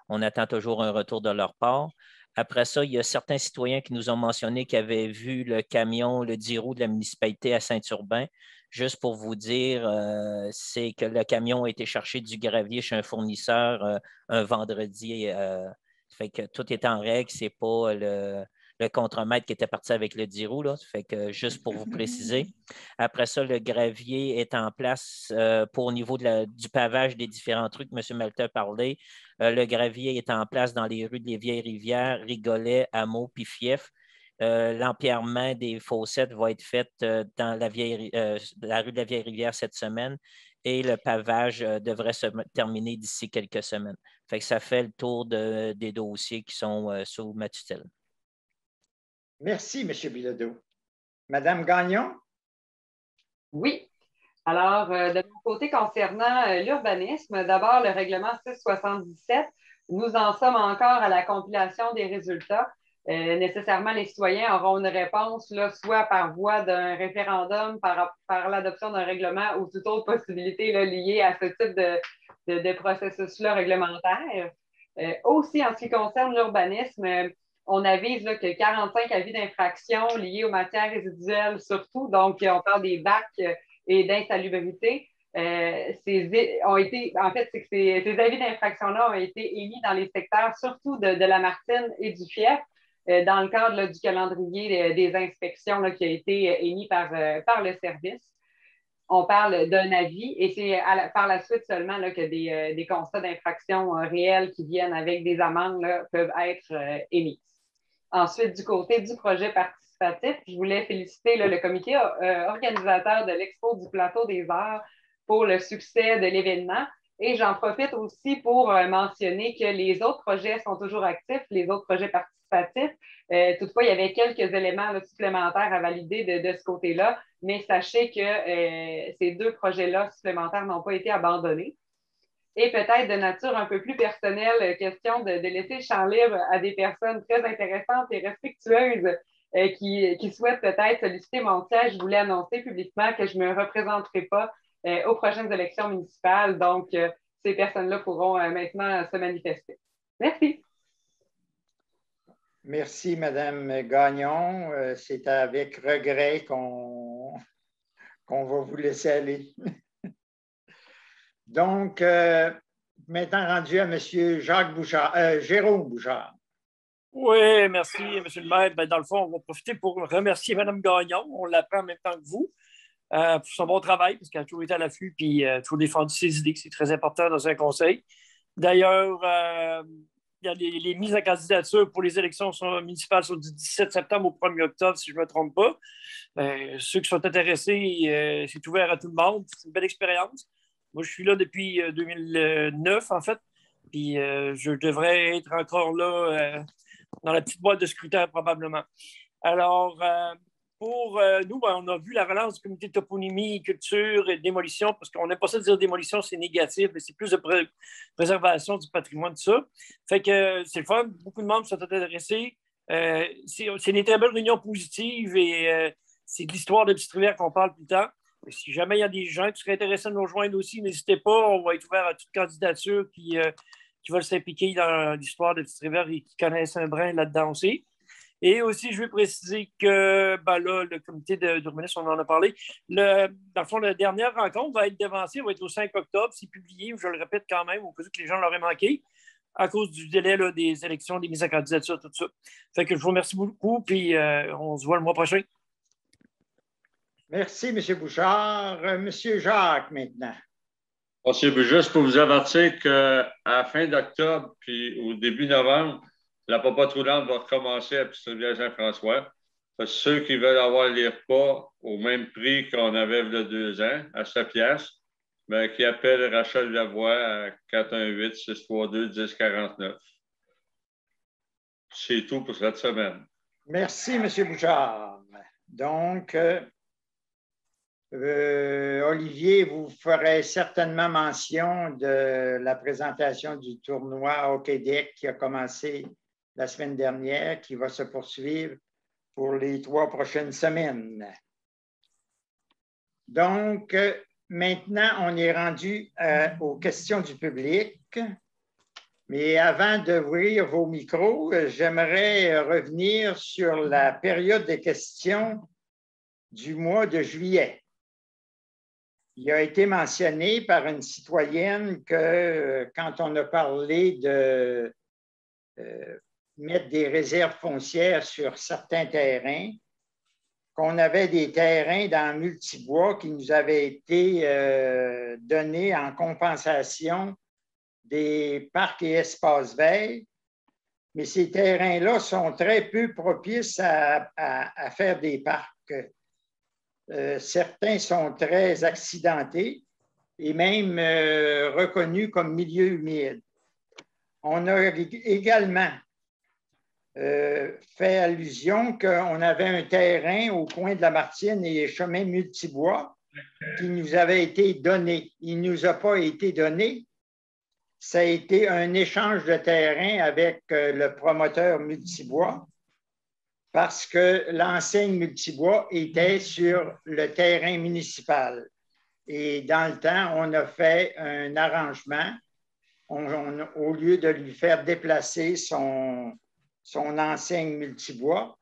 On attend toujours un retour de leur part. Après ça, il y a certains citoyens qui nous ont mentionné qu'ils avaient vu le camion, le 10 roues de la municipalité à Saint-Urbain. Juste pour vous dire, c'est que le camion a été chercher du gravier chez un fournisseur un vendredi. Fait que tout est en règle. Ce n'est pas le contremaître qui était parti avec le 10 roues. Là. Fait que juste pour vous préciser. Après ça, le gravier est en place pour au niveau du pavage des différents trucs. M. Maltais a parlé. Le gravier est en place dans les rues des Vieilles-Rivières, Rigolet, Hameau, puis Fief. L'empierrement des fossettes va être fait dans la rue de la Vieille-Rivière cette semaine et le pavage devrait se terminer d'ici quelques semaines. Fait que ça fait le tour des dossiers qui sont sous ma tutelle. Merci, M. Bilodeau. Madame Gagnon? Oui. Alors, de mon côté, concernant l'urbanisme, d'abord, le règlement 677, nous en sommes encore à la compilation des résultats. Nécessairement, les citoyens auront une réponse, là, soit par voie d'un référendum, par l'adoption d'un règlement ou toute autre possibilité là, liée à ce type de processus-là réglementaire. Aussi, en ce qui concerne l'urbanisme, on avise là, que 45 avis d'infraction liés aux matières résiduelles surtout, donc on parle des bacs et d'insalubrité. En fait, c'est que ces avis d'infraction-là ont été émis dans les secteurs surtout de la Martine et du Fief, dans le cadre là, du calendrier des inspections là, qui a été émis par le service. On parle d'un avis et c'est par la suite seulement là, que des constats d'infraction réels qui viennent avec des amendes là, peuvent être émis. Ensuite, du côté du projet participatif, je voulais féliciter là, le comité organisateur de l'Expo du Plateau des Arts pour le succès de l'événement. Et j'en profite aussi pour mentionner que les autres projets sont toujours actifs, les autres projets participatifs. Toutefois, il y avait quelques éléments là, supplémentaires à valider de ce côté-là, mais sachez que ces deux projets-là supplémentaires n'ont pas été abandonnés. Et peut-être de nature un peu plus personnelle, question de laisser le champ libre à des personnes très intéressantes et respectueuses qui souhaitent peut-être solliciter mon siège. Je voulais annoncer publiquement que je ne me représenterai pas aux prochaines élections municipales. Donc, ces personnes-là pourront maintenant se manifester. Merci. Merci, Madame Gagnon. C'est avec regret qu'on qu'on va vous laisser aller. Donc, maintenant rendu à M. Jérôme Bouchard. Oui, merci, M. le maire. Ben, dans le fond, on va profiter pour remercier Mme Gagnon. On l'apprend en même temps que vous pour son bon travail, parce qu'elle a toujours été à l'affût et toujours défendu ses idées, que c'est très important dans un conseil. D'ailleurs, il y a les mises en candidature pour les élections municipales sont du 17 septembre au 1er octobre, si je ne me trompe pas. Ceux qui sont intéressés, c'est ouvert à tout le monde. C'est une belle expérience. Moi, je suis là depuis 2009, en fait. Puis je devrais être encore là dans la petite boîte de scrutin, probablement. Alors, pour nous, ben, on a vu la relance du comité de toponymie, culture et démolition, parce qu'on n'aime pas ça de dire démolition, c'est négatif, mais c'est plus de préservation du patrimoine, tout ça. Fait que c'est le fun, beaucoup de membres sont intéressés. C'est des très belles réunions positives et c'est de l'histoire de Petite-Rivière qu'on parle tout le temps. Et si jamais il y a des gens qui seraient intéressés de nous rejoindre aussi, n'hésitez pas, on va être ouvert à toute candidature qui veulent s'impliquer dans l'histoire de Petite-Rivière et qui connaissent un brin là-dedans aussi. Et aussi, je veux préciser que ben là, le comité d'urbanisme, on en a parlé. Dans le fond, la dernière rencontre va être devancée, va être au 5 octobre. C'est publié, je le répète quand même, au cas où que les gens l'auraient manqué, à cause du délai là, des élections, des mises en candidature, tout ça. Fait que je vous remercie beaucoup, puis on se voit le mois prochain. Merci, M. Bouchard. M. Jacques, maintenant. C'est juste pour vous avertir qu'à la fin d'octobre puis au début novembre, la papa roulante va recommencer à Petite-Rivière-Saint-François. Ceux qui veulent avoir les repas au même prix qu'on avait il y a 2 ans, à 7 piastres, ben, qui appellent Rachel Lavoie à 418-632-1049. C'est tout pour cette semaine. Merci, M. Bouchard. Donc, Olivier, vous ferez certainement mention de la présentation du tournoi au Québec qui a commencé la semaine dernière, qui va se poursuivre pour les 3 prochaines semaines. Donc, maintenant, on est rendu aux questions du public. Mais avant d'ouvrir vos micros, j'aimerais revenir sur la période des questions du mois de juillet. Il a été mentionné par une citoyenne que quand on a parlé de mettre des réserves foncières sur certains terrains, qu'on avait des terrains dans Multibois qui nous avaient été donnés en compensation des parcs et espaces verts, mais ces terrains-là sont très peu propices à faire des parcs. Certains sont très accidentés et même reconnus comme milieux humides. On a également fait allusion qu'on avait un terrain au coin de la Martine et chemin Multibois qui nous avait été donné. Il ne nous a pas été donné. Ça a été un échange de terrain avec le promoteur Multibois parce que l'enseigne Multibois était sur le terrain municipal. Et dans le temps, on a fait un arrangement. Au lieu de lui faire déplacer son enseigne Multibois,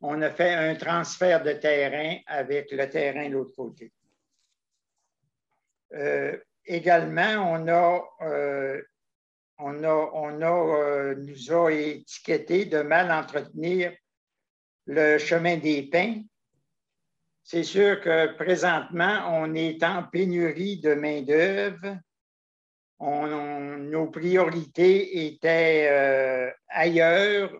on a fait un transfert de terrain avec le terrain de l'autre côté. Également, nous a étiqueté de mal entretenir le chemin des Pins. C'est sûr que présentement, on est en pénurie de main-d'œuvre. Nos priorités étaient ailleurs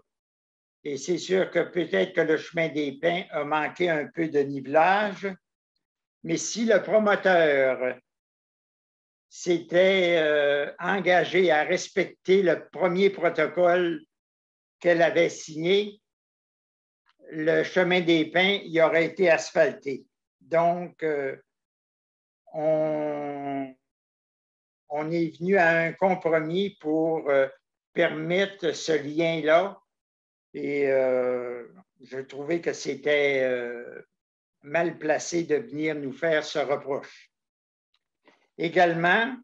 et c'est sûr que peut-être que le chemin des Pins a manqué un peu de nivelage, mais si le promoteur s'était engagé à respecter le premier protocole qu'elle avait signé, le chemin des Pins il aurait été asphalté. Donc, on est venu à un compromis pour permettre ce lien-là et je trouvais que c'était mal placé de venir nous faire ce reproche. Également,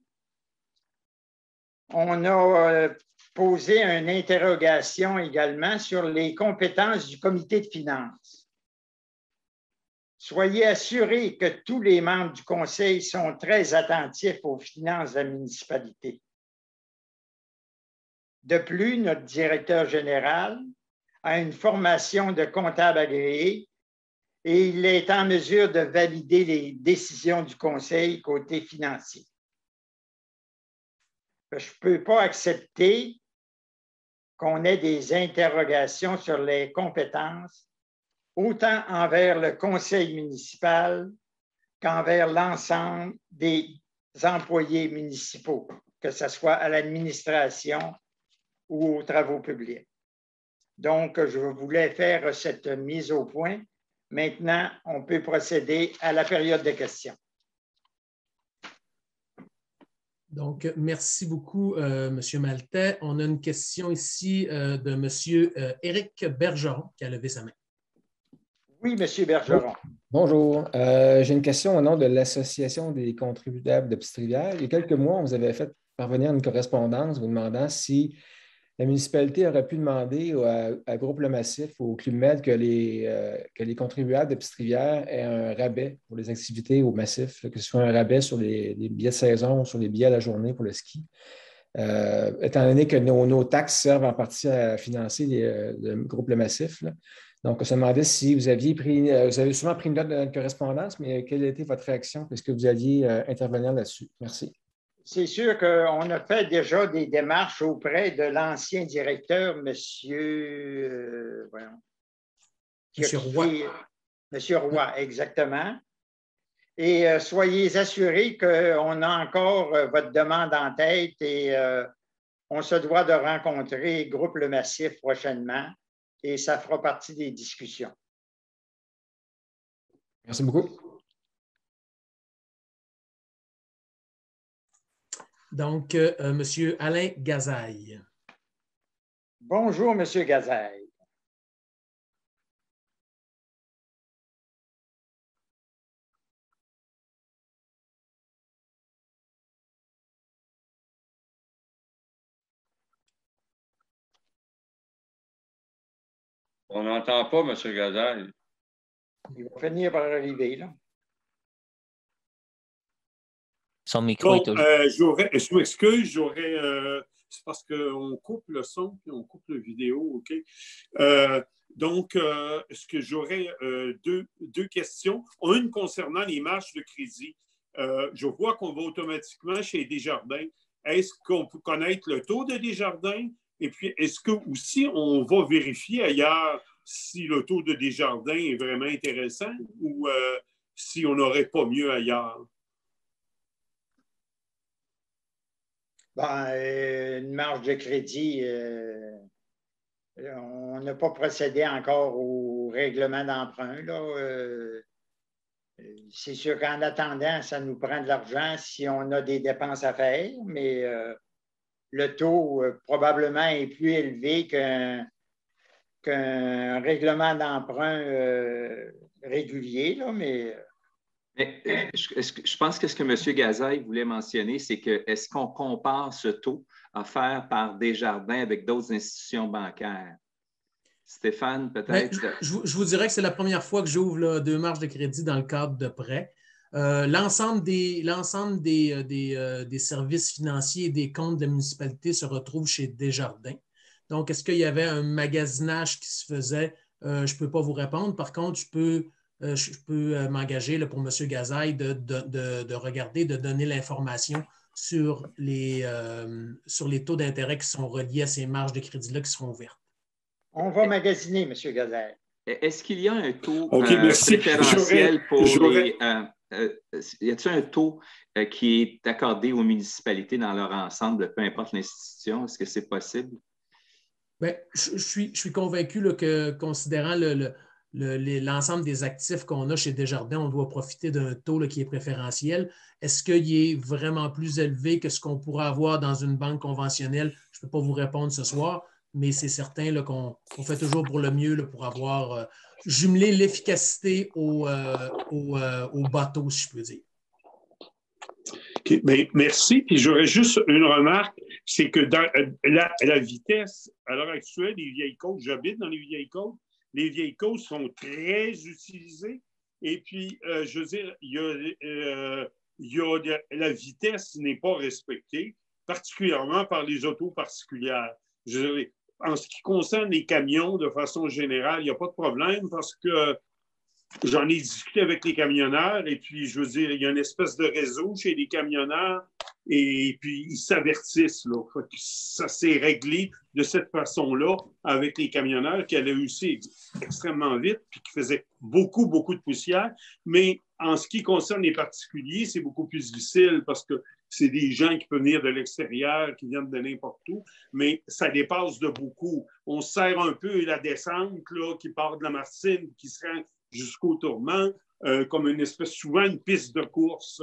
on a posé une interrogation également sur les compétences du comité de finances. Soyez assurés que tous les membres du conseil sont très attentifs aux finances de la municipalité. De plus, notre directeur général a une formation de comptable agréé et il est en mesure de valider les décisions du conseil côté financier. Je ne peux pas accepter qu'on ait des interrogations sur les compétences, autant envers le conseil municipal qu'envers l'ensemble des employés municipaux, que ce soit à l'administration ou aux travaux publics. Donc, je voulais faire cette mise au point. Maintenant, on peut procéder à la période de questions. Donc, merci beaucoup, M. Maltais. On a une question ici de M. Éric Bergeron qui a levé sa main. Oui, M. Bergeron. Bonjour. J'ai une question au nom de l'Association des contribuables de Petite-Rivière. Il y a quelques mois, on vous avait fait parvenir une correspondance vous demandant si la municipalité aurait pu demander à Groupe Le Massif, au Club Med, que les contribuables de Petite-Rivière aient un rabais pour les activités au Massif, que ce soit un rabais sur les billets de saison ou sur les billets à la journée pour le ski. Étant donné que nos taxes servent en partie à financer le Groupe Le Massif, là. Donc, on se demandait si vous avez souvent pris une note de notre correspondance, mais quelle a été votre réaction? Est-ce que vous alliez intervenir là-dessus? Merci. C'est sûr qu'on a fait déjà des démarches auprès de l'ancien directeur, M. Roy. M. Roy, exactement. Et soyez assurés qu'on a encore votre demande en tête et on se doit de rencontrer Groupe Le Massif prochainement et ça fera partie des discussions. Merci beaucoup. Donc, M. Alain Gazaille. Bonjour, M. Gazaille. On n'entend pas, M. Gazaille. Il va finir par arriver, là. Son micro est toujours... je m'excuse, c'est parce qu'on coupe le son et on coupe la vidéo, OK? Donc, est-ce que j'aurais deux questions? Une concernant les marges de crédit. Je vois qu'on va automatiquement chez Desjardins. Est-ce qu'on peut connaître le taux de Desjardins? Et puis, est-ce que aussi on va vérifier ailleurs si le taux de Desjardins est vraiment intéressant ou si on n'aurait pas mieux ailleurs? Une marge de crédit, on n'a pas procédé encore au règlement d'emprunt. C'est sûr qu'en attendant, ça nous prend de l'argent si on a des dépenses à faire, mais le taux probablement est plus élevé qu'un règlement d'emprunt régulier, là, mais je pense que ce que M. Gazaille voulait mentionner, c'est que est-ce qu'on compare ce taux offert par Desjardins avec d'autres institutions bancaires? Stéphane, peut-être? Je vous dirais que c'est la première fois que j'ouvre deux marges de crédit dans le cadre de prêts. L'ensemble des services financiers et des comptes de la municipalité se retrouvent chez Desjardins. Donc, est-ce qu'il y avait un magasinage qui se faisait? Je ne peux pas vous répondre. Par contre, je peux m'engager pour M. Gazaille de regarder, de donner l'information sur les taux d'intérêt qui sont reliés à ces marges de crédit-là qui seront ouvertes. On va magasiner, M. Gazaille. Est-ce qu'il y a un taux préférentiel pour les... y a-t-il un taux qui est accordé aux municipalités dans leur ensemble, peu importe l'institution? Est-ce que c'est possible? Bien, je suis convaincu que, considérant l'ensemble des actifs qu'on a chez Desjardins, on doit profiter d'un taux qui est préférentiel. Est-ce qu'il est vraiment plus élevé que ce qu'on pourrait avoir dans une banque conventionnelle? Je ne peux pas vous répondre ce soir, mais c'est certain qu'on fait toujours pour le mieux pour avoir jumelé l'efficacité au bateau, si je peux dire. Okay, bien, merci. Puis j'aurais juste une remarque, c'est que dans la vitesse, à l'heure actuelle, les vieilles côtes, j'habite dans les vieilles côtes sont très utilisées Et puis, je veux dire, la vitesse n'est pas respectée, particulièrement par les autos particulières. En ce qui concerne les camions, de façon générale, il n'y a pas de problème parce que j'en ai discuté avec les camionneurs et puis, je veux dire, il y a une espèce de réseau chez les camionneurs et puis ils s'avertissent. Là. Ça s'est réglé de cette façon-là avec les camionneurs qui allaient aussi extrêmement vite puis qui faisaient beaucoup, beaucoup de poussière. Mais en ce qui concerne les particuliers, c'est beaucoup plus difficile parce que c'est des gens qui peuvent venir de l'extérieur, qui viennent de n'importe où, mais ça dépasse de beaucoup. On sert un peu la descente là, qui part de la Martine, qui se rend jusqu'au Tourment, comme une espèce, souvent une piste de course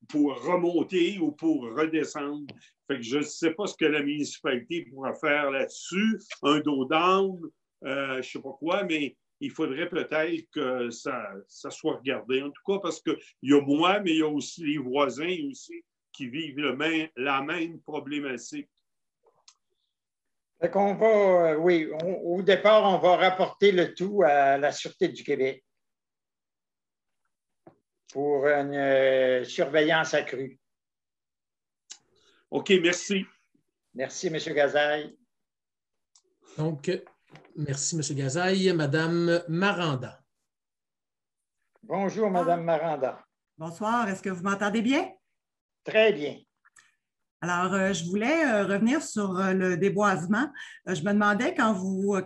pour remonter ou pour redescendre. Fait que je ne sais pas ce que la municipalité pourra faire là-dessus, un dos down, je ne sais pas quoi, mais il faudrait peut-être que ça soit regardé. En tout cas, parce qu'il y a moi, mais il y a aussi les voisins aussi qui vivent la même problématique. Fait qu'on va, oui, au départ, on va rapporter le tout à la Sûreté du Québec pour une surveillance accrue. OK, merci. Merci, M. Gazaille. Donc, merci, M. Gazaille. Madame Maranda. Bonjour, Madame Maranda. Bonsoir, est-ce que vous m'entendez bien? Très bien. Alors, je voulais revenir sur le déboisement. Je me demandais, quand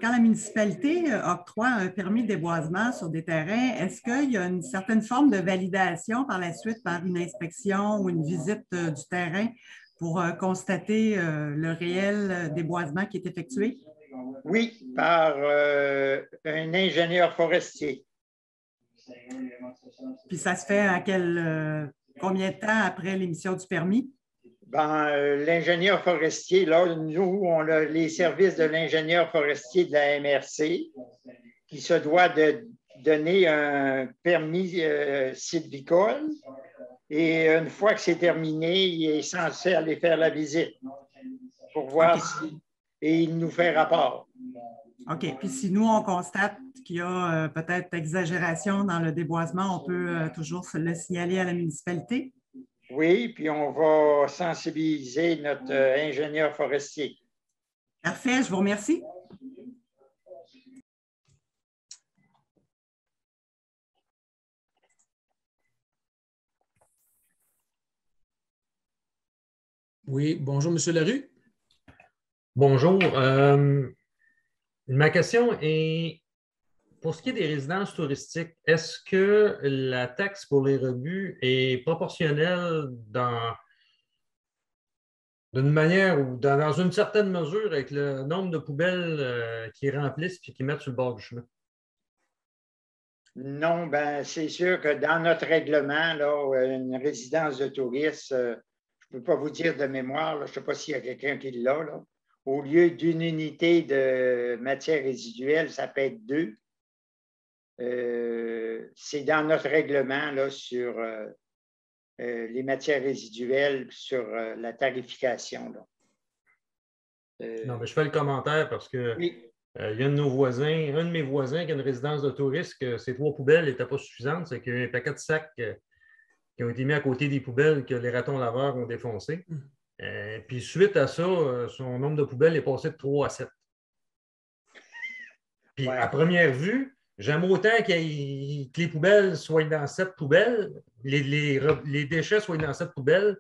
la municipalité octroie un permis de déboisement sur des terrains, est-ce qu'il y a une certaine forme de validation par la suite par une inspection ou une visite du terrain pour constater le réel déboisement qui est effectué? Oui, par un ingénieur forestier. Puis ça se fait à combien de temps après l'émission du permis? L'ingénieur forestier, là, nous, on a les services de l'ingénieur forestier de la MRC qui se doit de donner un permis sylvicole et une fois que c'est terminé, il est censé aller faire la visite pour voir si... Et il nous fait rapport. OK. Puis si nous, on constate qu'il y a peut-être exagération dans le déboisement, on peut toujours le signaler à la municipalité? Oui, puis on va sensibiliser notre ingénieur forestier. Parfait, je vous remercie. Oui, bonjour, M. Larue. Bonjour. Ma question est, pour ce qui est des résidences touristiques, est-ce que la taxe pour les rebuts est proportionnelle d'une manière ou dans une certaine mesure avec le nombre de poubelles qui remplissent et qui mettent sur le bord du chemin? Non, c'est sûr que dans notre règlement, là, une résidence de tourisme, je ne peux pas vous dire de mémoire, là, je ne sais pas s'il y a quelqu'un qui l'a, là. Au lieu d'une unité de matière résiduelle, ça peut être 2. C'est dans notre règlement là, sur les matières résiduelles, sur la tarification. Là. Non, mais je fais le commentaire parce que oui. Il y a un de mes voisins qui a une résidence de tourisme, que ses 3 poubelles n'étaient pas suffisantes. C'est qu'il y a un paquet de sacs qui ont été mis à côté des poubelles que les ratons laveurs ont défoncés. Puis suite à ça, son nombre de poubelles est passé de 3 à 7. Puis à première vue, j'aime autant que les poubelles soient dans 7 poubelles, les déchets soient dans 7 poubelles,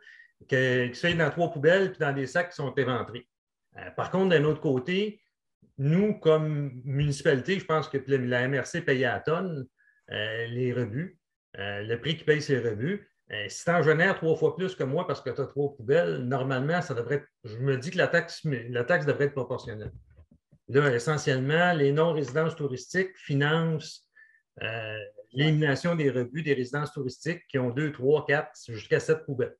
qu'ils soient dans 3 poubelles puis dans des sacs qui sont éventrés. Par contre, d'un autre côté, nous, comme municipalité, je pense que la MRC payait à la tonne les rebuts, le prix qu'ils payent ces rebuts. Si tu en génères 3 fois plus que moi parce que tu as 3 poubelles, normalement, ça devrait être, je me dis que la taxe devrait être proportionnelle. Là, essentiellement, les non-résidences touristiques financent l'élimination des rebuts des résidences touristiques qui ont 2, 3, 4, jusqu'à 7 poubelles.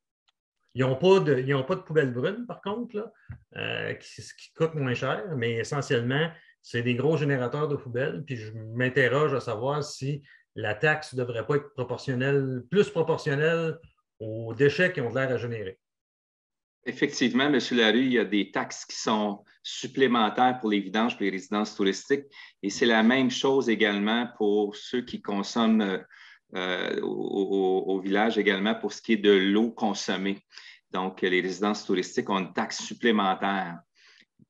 Ils n'ont pas de poubelles brunes, par contre, là, qui coûtent moins cher, mais essentiellement, c'est des gros générateurs de poubelles. Puis je m'interroge à savoir si la taxe ne devrait pas être plus proportionnelle aux déchets qui ont de l'air à générer. Effectivement, M. Larue, il y a des taxes qui sont supplémentaires pour les vidanges pour les résidences touristiques et c'est la même chose également pour ceux qui consomment au village également pour ce qui est de l'eau consommée. Donc, les résidences touristiques ont une taxe supplémentaire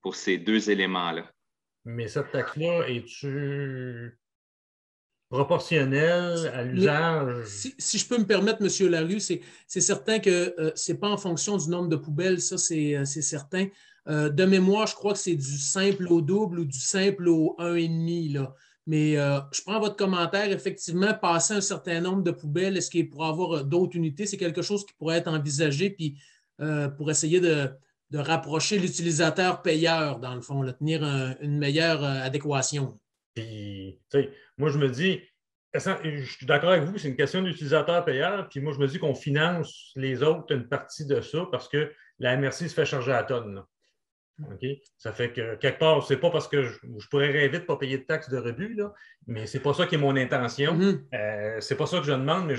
pour ces deux éléments-là. Mais cette taxe-là, est-tu proportionnelle à l'usage? Si je peux me permettre, M. Larue, c'est certain que ce n'est pas en fonction du nombre de poubelles, ça c'est certain. De mémoire, je crois que c'est du simple au double ou du simple au 1,5, là. Mais je prends votre commentaire. Effectivement, passer un certain nombre de poubelles, est-ce qu'il pourrait y avoir d'autres unités? C'est quelque chose qui pourrait être envisagé puis, pour essayer de rapprocher l'utilisateur payeur, dans le fond, là, tenir une meilleure adéquation. Puis, moi, je me dis, je suis d'accord avec vous, c'est une question d'utilisateur payeur. Puis moi, je me dis qu'on finance les autres une partie de ça parce que la MRC se fait charger à la tonne, là. Okay? Ça fait que, quelque part, c'est pas parce que je pourrais rêver de ne pas payer de taxes de rebut, là, mais c'est pas ça qui est mon intention. C'est pas ça que je demande, mais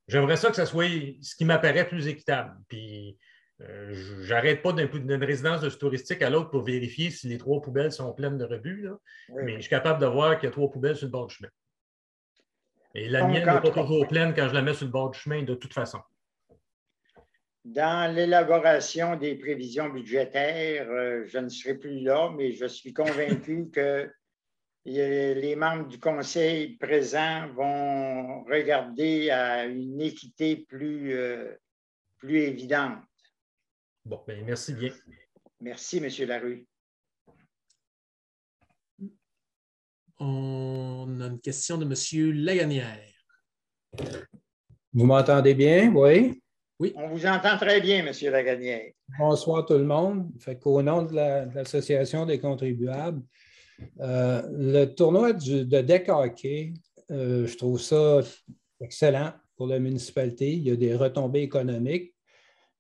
j'aimerais ça que ça soit ce qui m'apparaît plus équitable. Puis, j'arrête pas d'une résidence de touristique à l'autre pour vérifier si les 3 poubelles sont pleines de rebut, là. Oui, mais je suis capable de voir qu'il y a 3 poubelles sur le bord du chemin. Et la mienne n'est pas toujours pleine quand je la mets sur le bord du chemin, de toute façon. Dans l'élaboration des prévisions budgétaires, je ne serai plus là, mais je suis convaincu que les membres du conseil présents vont regarder à une équité plus évidente. Bon, bien, merci bien. Merci, M. Larue. On a une question de M. Laganière. Vous m'entendez bien? Oui? Oui. On vous entend très bien, M. Laganière. Bonsoir tout le monde. Au nom de l'Association des contribuables, le tournoi de deck hockey, je trouve ça excellent pour la municipalité. Il y a des retombées économiques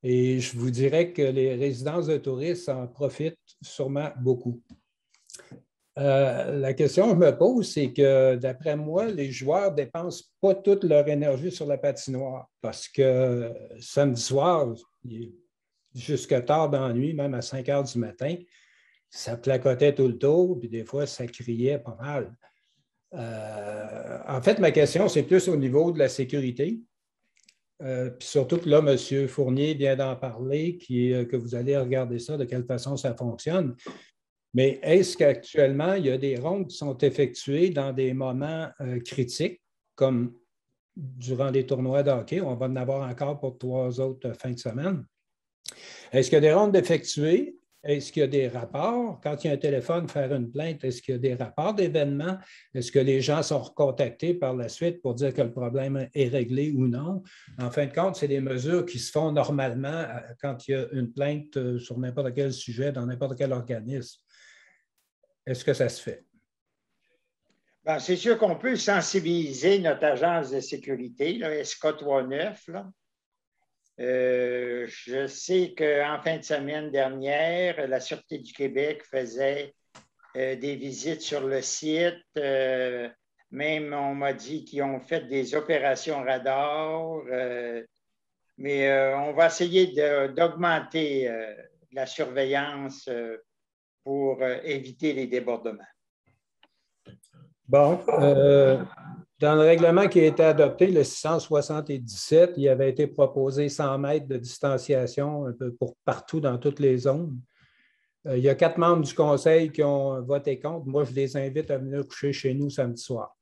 et je vous dirais que les résidences de touristes en profitent sûrement beaucoup. La question que je me pose, c'est que d'après moi, les joueurs ne dépensent pas toute leur énergie sur la patinoire parce que samedi soir, jusque tard dans la nuit, même à 5 heures du matin, ça placotait tout le tour, puis des fois, ça criait pas mal. En fait, ma question, c'est plus au niveau de la sécurité. Puis surtout que là, M. Fournier vient d'en parler, que vous allez regarder ça, de quelle façon ça fonctionne. Mais est-ce qu'actuellement, il y a des rondes qui sont effectuées dans des moments critiques, comme durant les tournois de hockey? On va en avoir encore pour 3 autres fins de semaine. Est-ce qu'il y a des rondes effectuées? Est-ce qu'il y a des rapports? Quand il y a un téléphone, faire une plainte, est-ce qu'il y a des rapports d'événements? Est-ce que les gens sont recontactés par la suite pour dire que le problème est réglé ou non? En fin de compte, c'est des mesures qui se font normalement quand il y a une plainte sur n'importe quel sujet, dans n'importe quel organisme. Est-ce que ça se fait? Bien, c'est sûr qu'on peut sensibiliser notre agence de sécurité, là, SK39. Là. Je sais qu'en fin de semaine dernière, la Sûreté du Québec faisait des visites sur le site. Même, on m'a dit qu'ils ont fait des opérations radar. Mais on va essayer d'augmenter la surveillance pour éviter les débordements. Bon, dans le règlement qui a été adopté, le 677, il avait été proposé 100 mètres de distanciation un peu pour partout dans toutes les zones. Il y a 4 membres du conseil qui ont voté contre. Moi, je les invite à venir coucher chez nous samedi soir.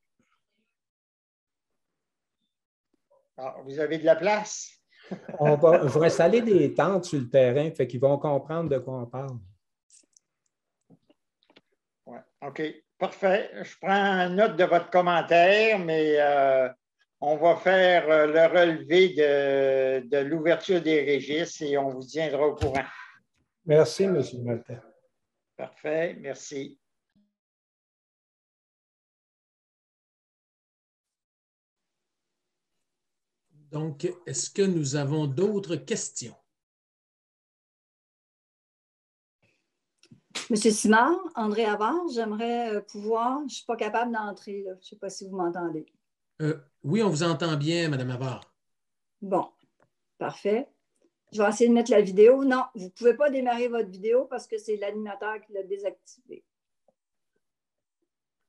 Alors, vous avez de la place? Je vais installer des tentes sur le terrain, fait qu'ils vont comprendre de quoi on parle. Ouais, OK. Parfait. Je prends note de votre commentaire, mais on va faire le relevé de l'ouverture des registres et on vous tiendra au courant. Merci, M. Maltais. Parfait. Merci. Donc, est-ce que nous avons d'autres questions? Monsieur Simard, André Havard, j'aimerais pouvoir, je ne suis pas capable d'entrer, je ne sais pas si vous m'entendez. Oui, on vous entend bien, Mme Havard. Bon, parfait. Je vais essayer de mettre la vidéo. Non, vous ne pouvez pas démarrer votre vidéo parce que c'est l'animateur qui l'a désactivée.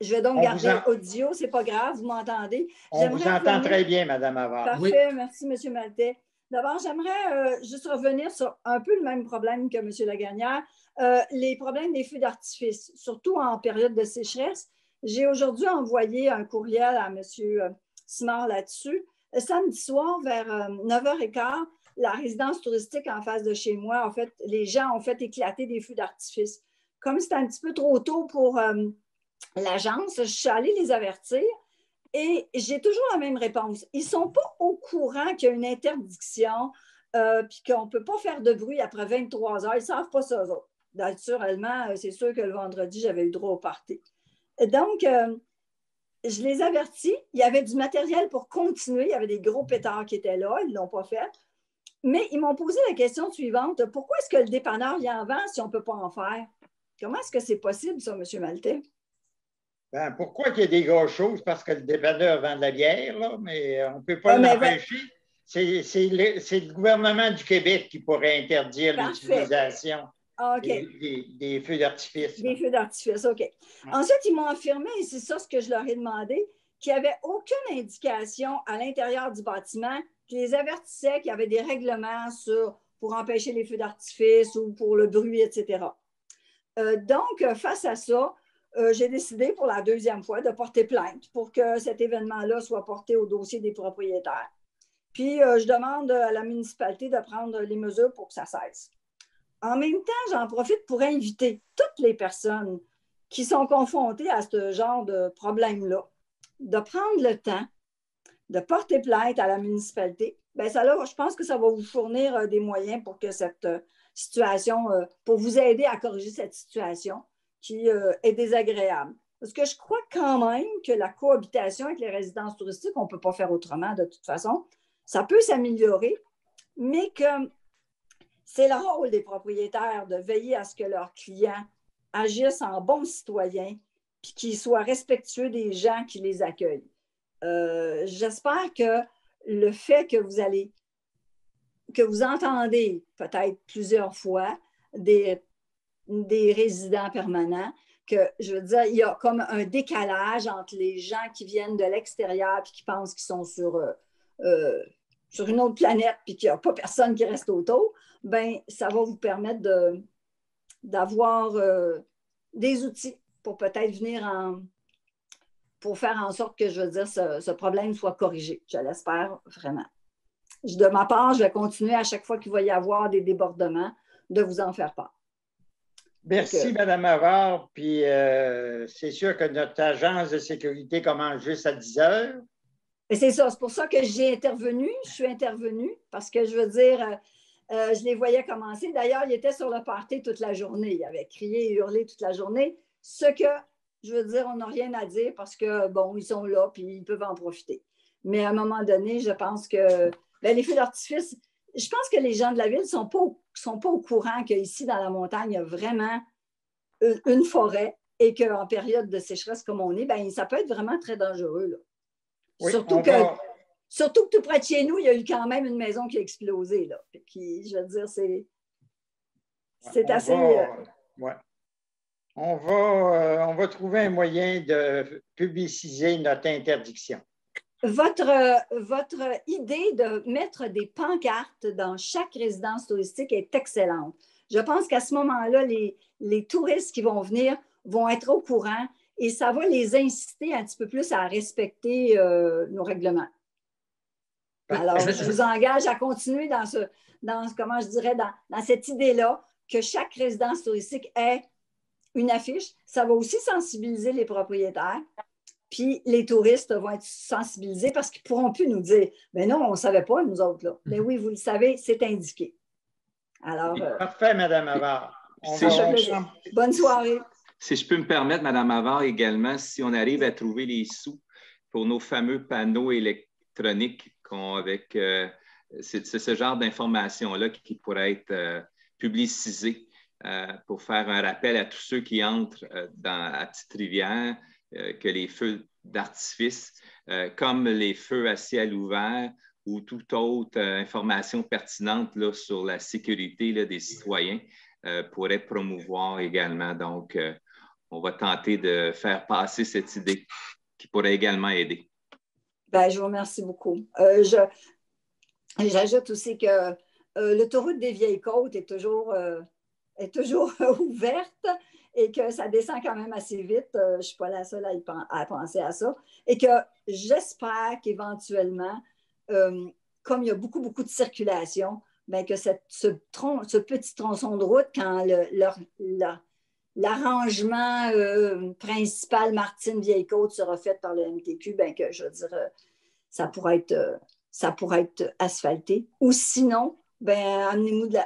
Je vais donc garder audio, c'est pas grave, vous m'entendez? On vous entend très bien, Mme Havard. Parfait, oui. Merci, M. Maltais. D'abord, j'aimerais juste revenir sur un peu le même problème que M. Lagagnère, les problèmes des feux d'artifice, surtout en période de sécheresse. J'ai aujourd'hui envoyé un courriel à M. Simard là-dessus. Samedi soir, vers 9h15, la résidence touristique en face de chez moi, en fait, les gens ont fait éclater des feux d'artifice. Comme c'était un petit peu trop tôt pour l'agence, je suis allée les avertir. Et j'ai toujours la même réponse. Ils ne sont pas au courant qu'il y a une interdiction puis qu'on ne peut pas faire de bruit après 23 heures. Ils ne savent pas ça, eux autres. Naturellement, c'est sûr que le vendredi, j'avais eu droit au party. Donc, je les avertis. Il y avait du matériel pour continuer. Il y avait des gros pétards qui étaient là. Ils ne l'ont pas fait. Mais ils m'ont posé la question suivante. Pourquoi est-ce que le dépanneur y en vend si on ne peut pas en faire? Comment est-ce que c'est possible, ça, M. Maltais? Ben, pourquoi qu'il y a des grosses choses? Parce que le dépanneur vend de la bière, là, mais on ne peut pas l'empêcher. C'est le gouvernement du Québec qui pourrait interdire l'utilisation des feux d'artifice. Des feux d'artifice, OK. Ensuite, ils m'ont affirmé, et c'est ça ce que je leur ai demandé, qu'il n'y avait aucune indication à l'intérieur du bâtiment qui les avertissait qu'il y avait des règlements pour empêcher les feux d'artifice ou pour le bruit, etc. Donc, face à ça, j'ai décidé pour la deuxième fois de porter plainte pour que cet événement-là soit porté au dossier des propriétaires. Puis, je demande à la municipalité de prendre les mesures pour que ça cesse. En même temps, j'en profite pour inviter toutes les personnes qui sont confrontées à ce genre de problème-là de prendre le temps de porter plainte à la municipalité. Bien, ça, là, je pense que ça va vous fournir des moyens pour que cette situation, pour vous aider à corriger cette situation qui est désagréable. Parce que je crois quand même que la cohabitation avec les résidences touristiques, on ne peut pas faire autrement de toute façon. Ça peut s'améliorer, mais que c'est le rôle des propriétaires de veiller à ce que leurs clients agissent en bons citoyens puis qu'ils soient respectueux des gens qui les accueillent. J'espère que le fait que vous entendez peut-être plusieurs fois des résidents permanents, que je veux dire, il y a comme un décalage entre les gens qui viennent de l'extérieur et qui pensent qu'ils sont sur une autre planète puis qu'il n'y a pas personne qui reste autour, bien, ça va vous permettre d'avoir des outils pour peut-être venir pour faire en sorte que, je veux dire, ce problème soit corrigé. Je l'espère vraiment. De ma part, je vais continuer à chaque fois qu'il va y avoir des débordements de vous en faire part. Merci, Mme Havard. Puis c'est sûr que notre agence de sécurité commence juste à 10 heures. Et c'est ça, c'est pour ça que j'ai intervenu. Je suis intervenue parce que je veux dire, je les voyais commencer. D'ailleurs, ils étaient sur le party toute la journée. Ils avaient crié et hurlé toute la journée. Ce que, je veux dire, on n'a rien à dire parce que, bon, ils sont là puis ils peuvent en profiter. Mais à un moment donné, je pense que les feux d'artifice, je pense que les gens de la ville ne sont pas au courant qu'ici, dans la montagne, il y a vraiment une forêt et qu'en période de sécheresse comme on est, bien, ça peut être vraiment très dangereux. Là. Oui, surtout que tout près de chez nous, il y a eu quand même une maison qui a explosé. Là. Je veux dire, c'est assez... Ouais. On va trouver un moyen de publiciser notre interdiction. Votre idée de mettre des pancartes dans chaque résidence touristique est excellente. Je pense qu'à ce moment-là, les touristes qui vont venir vont être au courant et ça va les inciter un petit peu plus à respecter nos règlements. Alors, je vous engage à continuer dans cette idée-là, que chaque résidence touristique ait une affiche. Ça va aussi sensibiliser les propriétaires. Puis les touristes vont être sensibilisés parce qu'ils ne pourront plus nous dire « Mais non, on ne savait pas, nous autres. » là. Mais oui, vous le savez, c'est indiqué. Alors, parfait, Mme Havard. Bonne soirée. Si je peux me permettre, Mme Havard, également, si on arrive à trouver les sous pour nos fameux panneaux électroniques avec c'est ce genre d'informations-là qui pourrait être publicisées pour faire un rappel à tous ceux qui entrent à Petite-Rivière que les feux d'artifice, comme les feux à ciel ouvert ou toute autre information pertinente là, sur la sécurité là, des citoyens, pourrait promouvoir également. Donc, on va tenter de faire passer cette idée qui pourrait également aider. Ben, je vous remercie beaucoup. J'ajoute aussi que l'autoroute des Vieilles-Côtes est toujours ouverte et que ça descend quand même assez vite. Je ne suis pas la seule à penser à ça. Et que j'espère qu'éventuellement, comme il y a beaucoup, beaucoup de circulation, bien que ce petit tronçon de route, quand l'arrangement principal Martine-Vieille-Côte sera fait par le MTQ, bien que je veux dire, ça pourrait être asphalté. Ou sinon, ben,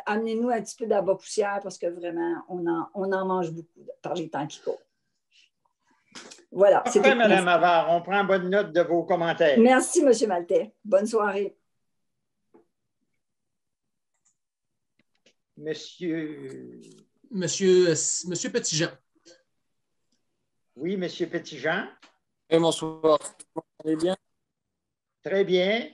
amenez-nous un petit peu d'abat poussière parce que vraiment, on en mange beaucoup par les temps qui courent. Voilà. Parfait, Mme Havard. On prend bonne note de vos commentaires. Merci, M. Maltais. Bonne soirée. Monsieur Petitjean. Oui, Monsieur Petitjean. Bonsoir. Vous m'entendez bien? Très bien.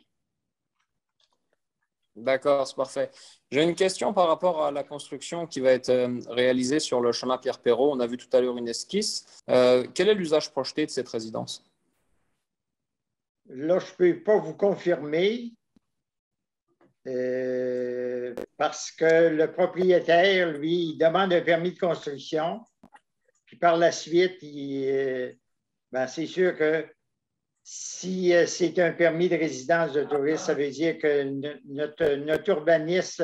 D'accord, c'est parfait. J'ai une question par rapport à la construction qui va être réalisée sur le chemin Pierre-Perrault. On a vu tout à l'heure une esquisse. Quel est l'usage projeté de cette résidence? Là, je ne peux pas vous confirmer parce que le propriétaire, lui, il demande un permis de construction. Puis par la suite, c'est sûr que si c'est un permis de résidence de touriste, ça veut dire que notre urbaniste,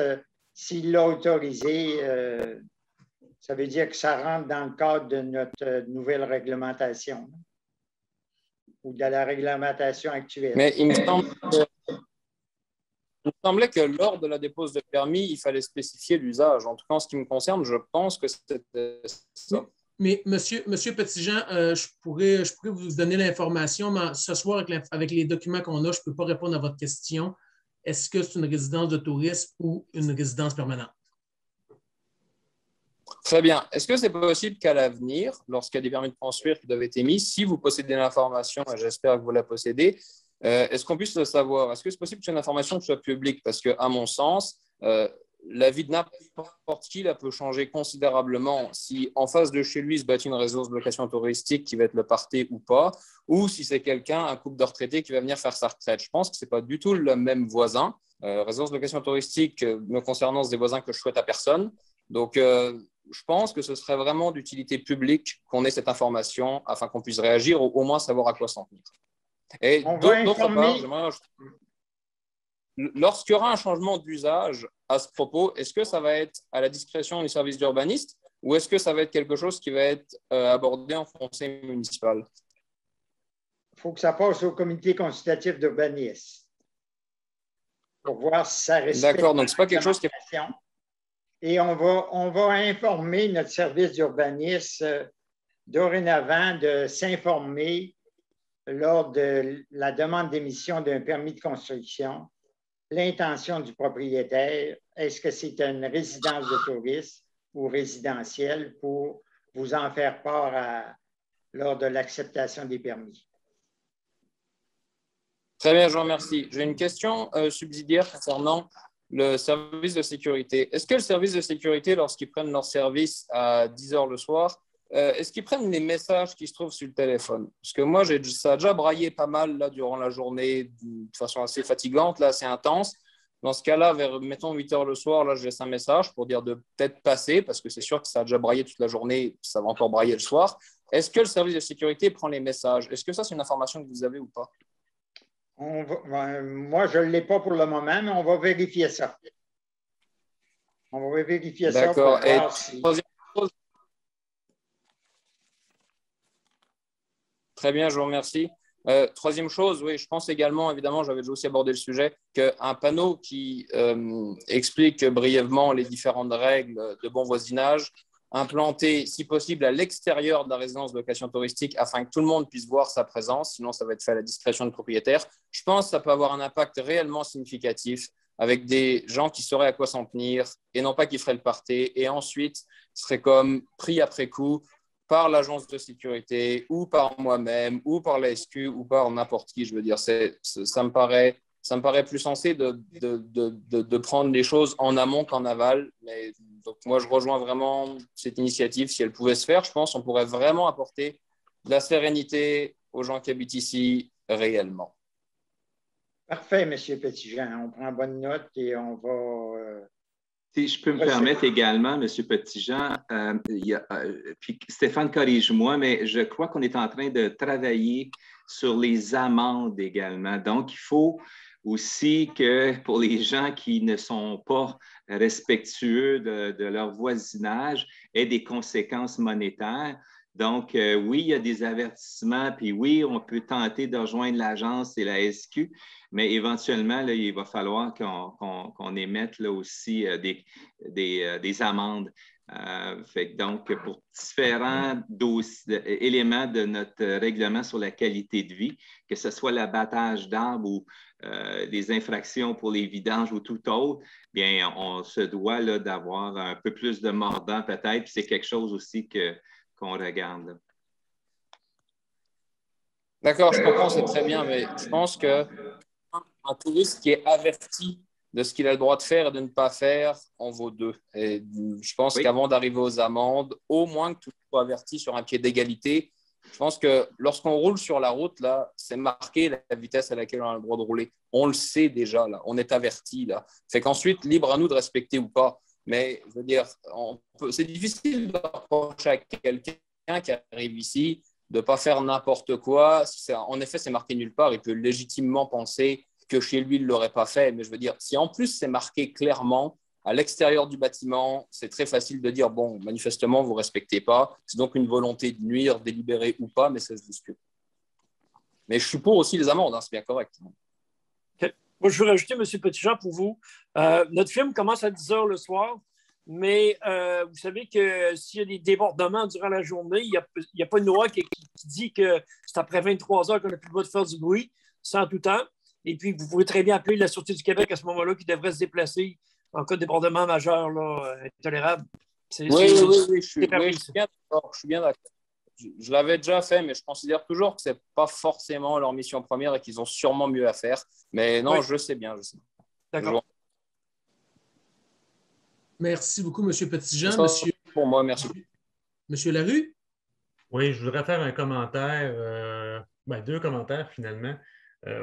s'il l'a autorisé, ça veut dire que ça rentre dans le cadre de notre nouvelle réglementation ou de la réglementation actuelle. Mais il me semblait que lors de la dépose de permis, il fallait spécifier l'usage. En tout cas, en ce qui me concerne, je pense que c'était ça. Mais Monsieur Petitjean, je pourrais vous donner l'information, mais ce soir, avec les documents qu'on a, je ne peux pas répondre à votre question. Est-ce que c'est une résidence de tourisme ou une résidence permanente? Très bien. Est-ce que c'est possible qu'à l'avenir, lorsqu'il y a des permis de construire qui doivent être émis, si vous possédez l'information, et j'espère que vous la possédez, est-ce qu'on puisse le savoir? Est-ce que c'est possible que une information soit publique? Parce qu'à mon sens, la vie de n'importe qui peut changer considérablement si en face de chez lui se bâtit une résidence de location touristique qui va être le party ou pas, ou si c'est quelqu'un, un couple de retraités qui va venir faire sa retraite. Je pense que ce n'est pas du tout le même voisin. Résidence de location touristique, me concernant, c'est des voisins que je souhaite à personne. Donc, je pense que ce serait vraiment d'utilité publique qu'on ait cette information afin qu'on puisse réagir ou au moins savoir à quoi s'en tenir. Et d'autre part, j'aimerais lorsqu'il y aura un changement d'usage à ce propos, est-ce que ça va être à la discrétion du service d'urbaniste ou est-ce que ça va être quelque chose qui va être abordé en conseil municipal? Il faut que ça passe au comité consultatif d'urbanisme pour voir si ça respecte. D'accord, donc ce n'est pas quelque chose qui est... Et on va informer notre service d'urbanisme dorénavant de s'informer lors de la demande d'émission d'un permis de construction, l'intention du propriétaire, est-ce que c'est une résidence de tourisme ou résidentielle pour vous en faire part lors de l'acceptation des permis. Très bien, je vous remercie. J'ai une question subsidiaire concernant le service de sécurité. Est-ce que le service de sécurité, lorsqu'ils prennent leur service à 10 heures le soir, est-ce qu'ils prennent les messages qui se trouvent sur le téléphone? Parce que moi, ça a déjà braillé pas mal là, durant la journée de façon assez fatigante, là, assez intense. Dans ce cas-là, vers, mettons, 8 heures le soir, là, je laisse un message pour dire de peut-être passer, parce que c'est sûr que ça a déjà braillé toute la journée, ça va encore brailler le soir. Est-ce que le service de sécurité prend les messages? Est-ce que ça, c'est une information que vous avez ou pas? Moi, je ne l'ai pas pour le moment, mais on va vérifier ça. On va vérifier ça pour voir si... Très bien, je vous remercie. Troisième chose, oui, je pense également, évidemment, j'avais déjà aussi abordé le sujet, qu'un panneau qui explique brièvement les différentes règles de bon voisinage, implanté, si possible, à l'extérieur de la résidence de location touristique afin que tout le monde puisse voir sa présence, sinon ça va être fait à la discrétion du propriétaire. Je pense que ça peut avoir un impact réellement significatif avec des gens qui sauraient à quoi s'en tenir et non pas qui feraient le party et ensuite seraient comme pris après coup par l'agence de sécurité ou par moi-même ou par la SQ ou par n'importe qui. Je veux dire, ça me paraît plus sensé de prendre les choses en amont qu'en aval, mais Donc, moi, je rejoins vraiment cette initiative. Si elle pouvait se faire, je pense qu'on pourrait vraiment apporter de la sérénité aux gens qui habitent ici réellement. Parfait, M. Petitjean. On prend bonne note et on va... Si je peux me permettre également, M. Petitjean, puis Stéphane, corrige-moi, mais je crois qu'on est en train de travailler sur les amendes également. Donc, il faut aussi que pour les gens qui ne sont pas respectueux de leur voisinage, aient des conséquences monétaires. Donc, oui, il y a des avertissements, puis oui, on peut tenter de rejoindre l'agence et la SQ, mais éventuellement, là, il va falloir qu'on émette là, aussi des amendes. Donc, pour différents éléments de notre règlement sur la qualité de vie, que ce soit l'abattage d'arbres ou des infractions pour les vidanges ou tout autre, bien, on se doit là, d'avoir un peu plus de mordant peut-être, puis c'est quelque chose aussi qu'on regarde. D'accord, je comprends, c'est très bien, mais je pense qu'un touriste qui est averti de ce qu'il a le droit de faire et de ne pas faire en vaut deux. Et je pense qu'avant d'arriver aux amendes, au moins que tout soit averti sur un pied d'égalité. Je pense que lorsqu'on roule sur la route, là, c'est marqué la vitesse à laquelle on a le droit de rouler. On le sait déjà, là. On est averti, là. C'est qu'ensuite, libre à nous de respecter ou pas. Mais, je veux dire, c'est difficile de reprocher à quelqu'un qui arrive ici de ne pas faire n'importe quoi. En effet, c'est marqué nulle part. Il peut légitimement penser que chez lui, il ne l'aurait pas fait. Mais je veux dire, si en plus c'est marqué clairement à l'extérieur du bâtiment, c'est très facile de dire, bon, manifestement, vous ne respectez pas. C'est donc une volonté de nuire, délibérée ou pas, mais ça se discute. Mais je suis pour aussi les amendes, hein, c'est bien correct. Okay. Moi, je veux rajouter, M. Petitjean, pour vous. Notre film commence à 10 h le soir, mais vous savez que s'il y a des débordements durant la journée, il n'y a pas une loi qui dit que c'est après 23 h qu'on n'a plus le droit de faire du bruit, sans tout temps. Et puis, vous pouvez très bien appeler la Sûreté du Québec à ce moment-là qui devrait se déplacer en cas de débordement majeur là, intolérable. Oui, je suis bien d'accord. Je suis bien d'accord. Je l'avais déjà fait, mais je considère toujours que ce n'est pas forcément leur mission première et qu'ils ont sûrement mieux à faire. Mais non, je sais bien. D'accord. Merci beaucoup, M. Petitjean. Pour moi, merci. Monsieur Larue? Oui, je voudrais faire un commentaire, deux commentaires finalement,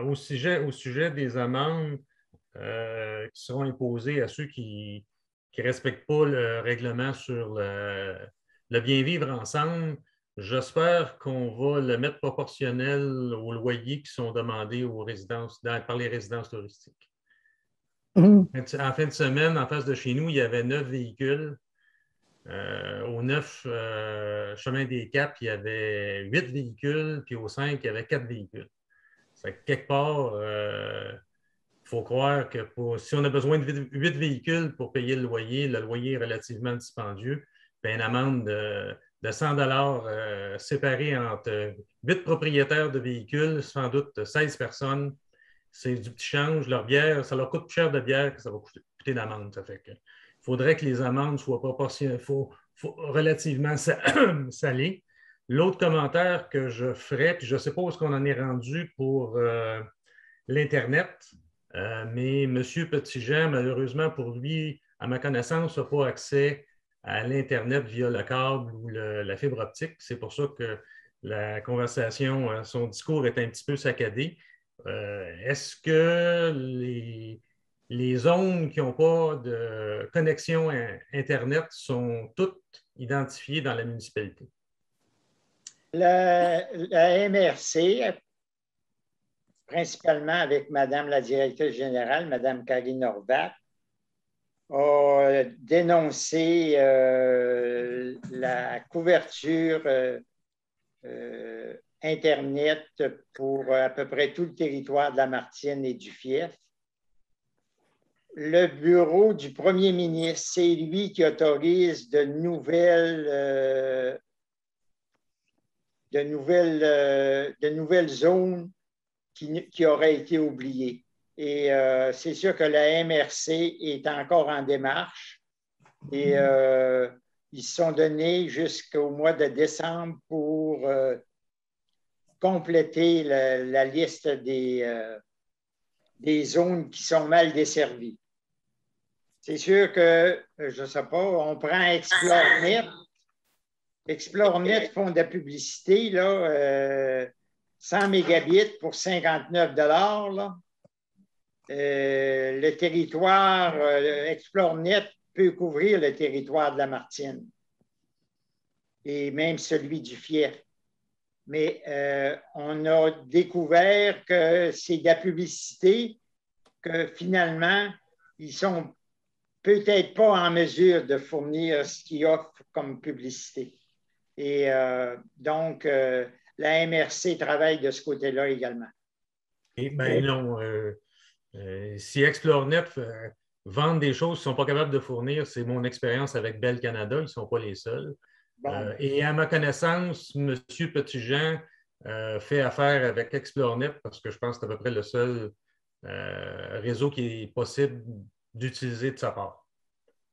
au sujet des amendes qui seront imposées à ceux qui ne respectent pas le règlement sur le bien-vivre ensemble. J'espère qu'on va le mettre proportionnel aux loyers qui sont demandés par les résidences touristiques. En fin de semaine, en face de chez nous, il y avait 9 véhicules. Au 9 chemin des Caps, il y avait 8 véhicules, puis au 5, il y avait 4 véhicules. Quelque part, il faut croire que si on a besoin de 8 véhicules pour payer le loyer est relativement dispendieux, puis une amende de 100 $ séparée entre 8 propriétaires de véhicules, sans doute 16 personnes. C'est du petit change. Leur bière, ça leur coûte plus cher de bière que ça va coûter d'amende. Ça fait que il faudrait que les amendes soient proportionnelles, relativement salées. L'autre commentaire que je ferais, puis je ne sais pas où est-ce qu'on en est rendu pour l'Internet, mais M. Petitjean, malheureusement pour lui, à ma connaissance, n'a pas accès à l'Internet via le câble ou la fibre optique. C'est pour ça que la conversation, son discours est un petit peu saccadé. Est-ce que les zones qui n'ont pas de connexion Internet sont toutes identifiées dans la municipalité? La MRC, principalement avec Mme la directrice générale, Mme Karine Horvat, a dénoncé la couverture Internet pour à peu près tout le territoire de Lamartine et du Fief. Le bureau du premier ministre, c'est lui qui autorise de nouvelles zones qui auraient été oubliées. Et c'est sûr que la MRC est encore en démarche et ils se sont donnés jusqu'au mois de décembre pour compléter la liste des zones qui sont mal desservies. C'est sûr que, je ne sais pas, on prend ExploreNet. ExploreNet font de la publicité, là, 100 mégabits pour 59 là. Le territoire, ExploreNet peut couvrir le territoire de la Martine et même celui du Fief. Mais on a découvert que c'est de la publicité, que finalement, ils ne sont peut-être pas en mesure de fournir ce qu'ils offrent comme publicité. Et donc, la MRC travaille de ce côté-là également. Eh bien, non. Si ExploreNet vendent des choses qu'ils ne sont pas capables de fournir, c'est mon expérience avec Bell Canada. Ils ne sont pas les seuls. Bon. Et à ma connaissance, M. Petitjean fait affaire avec ExploreNet parce que je pense que c'est à peu près le seul réseau qui est possible d'utiliser de sa part.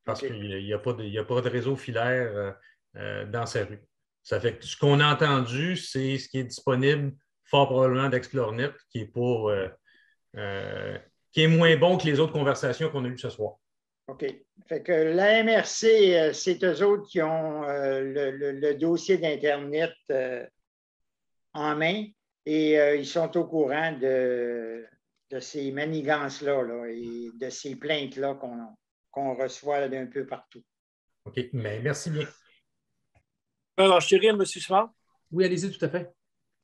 Parce qu'il n'y a pas de réseau filaire dans sa rue. Ça fait que ce qu'on a entendu, c'est ce qui est disponible fort probablement d'ExploreNet, qui est moins bon que les autres conversations qu'on a eues ce soir. OK. Fait que la MRC, c'est eux autres qui ont le dossier d'Internet en main et ils sont au courant de ces manigances-là là, et de ces plaintes-là qu'on reçoit d'un peu partout. OK. Mais merci bien. Alors, je dirais à M. Simard. Oui, allez-y, tout à fait.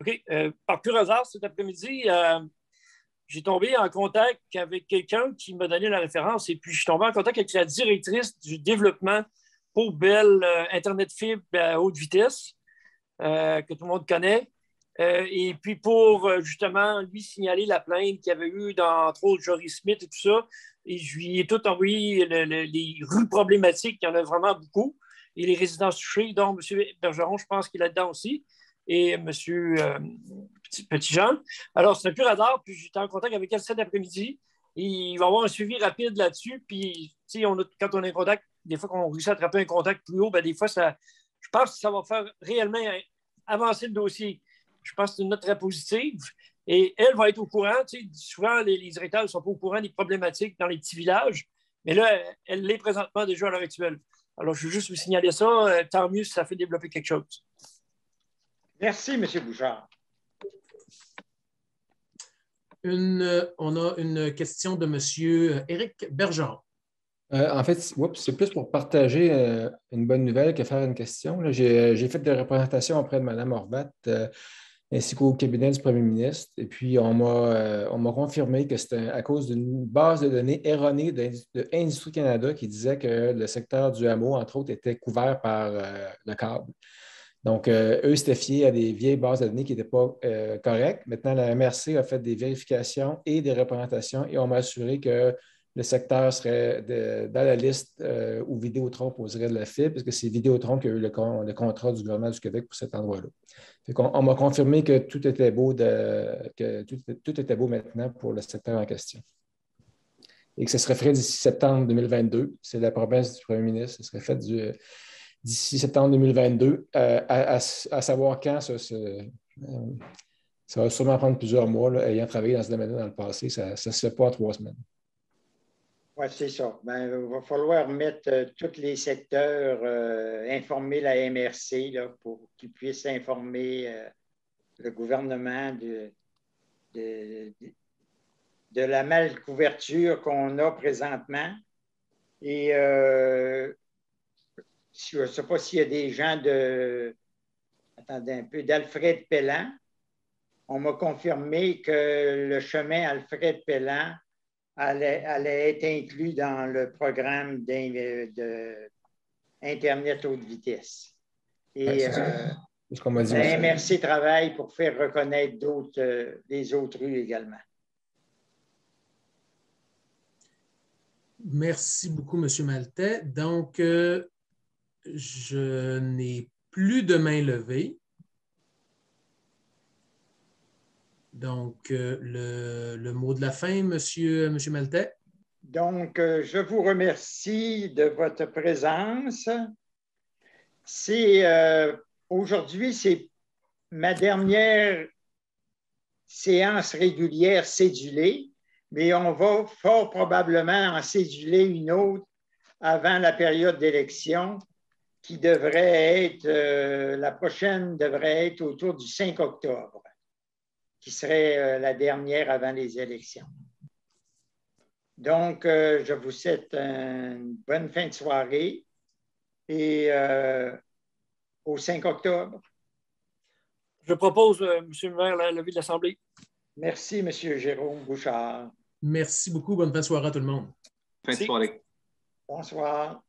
OK. Par pur hasard, cet après-midi, j'ai tombé en contact avec quelqu'un qui m'a donné la référence et puis je suis tombé en contact avec la directrice du développement pour Bell Internet Fibre à haute vitesse, que tout le monde connaît. Et puis pour justement lui signaler la plainte qu'il y avait eu dans, entre autres, Jory Smith et tout ça. Et je lui ai tout envoyé les rues problématiques, il y en a vraiment beaucoup, et les résidences touchées, dont M. Bergeron, je pense qu'il est là-dedans aussi, et M. Petitjean. Alors, c'est un pur hasard, puis j'étais en contact avec elle cet après-midi. Et il va y avoir un suivi rapide là-dessus. Puis, tu sais, quand on est en contact, des fois qu'on réussit à attraper un contact plus haut, bien, des fois, je pense que ça va faire réellement avancer le dossier. Je pense que c'est une note très positive. Et elle va être au courant. Tu sais, souvent, les directeurs ne sont pas au courant des problématiques dans les petits villages. Mais là, elle l'est présentement déjà à l'heure actuelle. Alors, je veux juste vous signaler ça. Tant mieux si ça fait développer quelque chose. Merci, M. Bouchard. On a une question de M. Éric Bergeron. En fait, c'est plus pour partager une bonne nouvelle que faire une question. J'ai fait des représentations auprès de Mme Horvat ainsi qu'au cabinet du premier ministre. Et puis, on m'a confirmé que c'était à cause d'une base de données erronée de Industrie Canada qui disait que le secteur du hameau, entre autres, était couvert par le câble. Donc, eux s'étaient fiés à des vieilles bases de données qui n'étaient pas correctes. Maintenant, la MRC a fait des vérifications et des représentations et on m'a assuré que le secteur serait dans la liste où Vidéotron poserait de la fibre, parce que c'est Vidéotron qui a eu le contrat du gouvernement du Québec pour cet endroit-là. On m'a confirmé que tout était beau tout était beau maintenant pour le secteur en question. Et que ce serait fait d'ici septembre 2022. C'est la promesse du premier ministre. Ce serait fait d'ici septembre 2022. À savoir quand, ça va sûrement prendre plusieurs mois. Là, ayant travaillé dans ce domaine-là dans le passé, ça ne se fait pas en 3 semaines. Oui, c'est ça. Ben, il va falloir mettre tous les secteurs, informer la MRC là, pour qu'ils puissent informer le gouvernement de la mal-couverture qu'on a présentement. Et je ne sais pas s'il y a des gens d'Alfred Pellan. On m'a confirmé que le chemin Alfred Pellan allait être inclus dans le programme d'Internet haute vitesse. Et la MRC travaille pour faire reconnaître les autres rues également. Merci beaucoup, M. Maltais. Donc, je n'ai plus de main levée. Donc, le mot de la fin, Monsieur Maltais. Donc, je vous remercie de votre présence. Aujourd'hui, c'est ma dernière séance régulière cédulée, mais on va fort probablement en céduler une autre avant la période d'élection, qui devrait être, la prochaine devrait être autour du 5 octobre, qui serait la dernière avant les élections. Donc, je vous souhaite une bonne fin de soirée et au 5 octobre. Je propose, M. le maire, l'avis de l'Assemblée. Merci, M. Jérôme Bouchard. Merci beaucoup. Bonne fin de soirée à tout le monde. Fin de soirée. Bonsoir.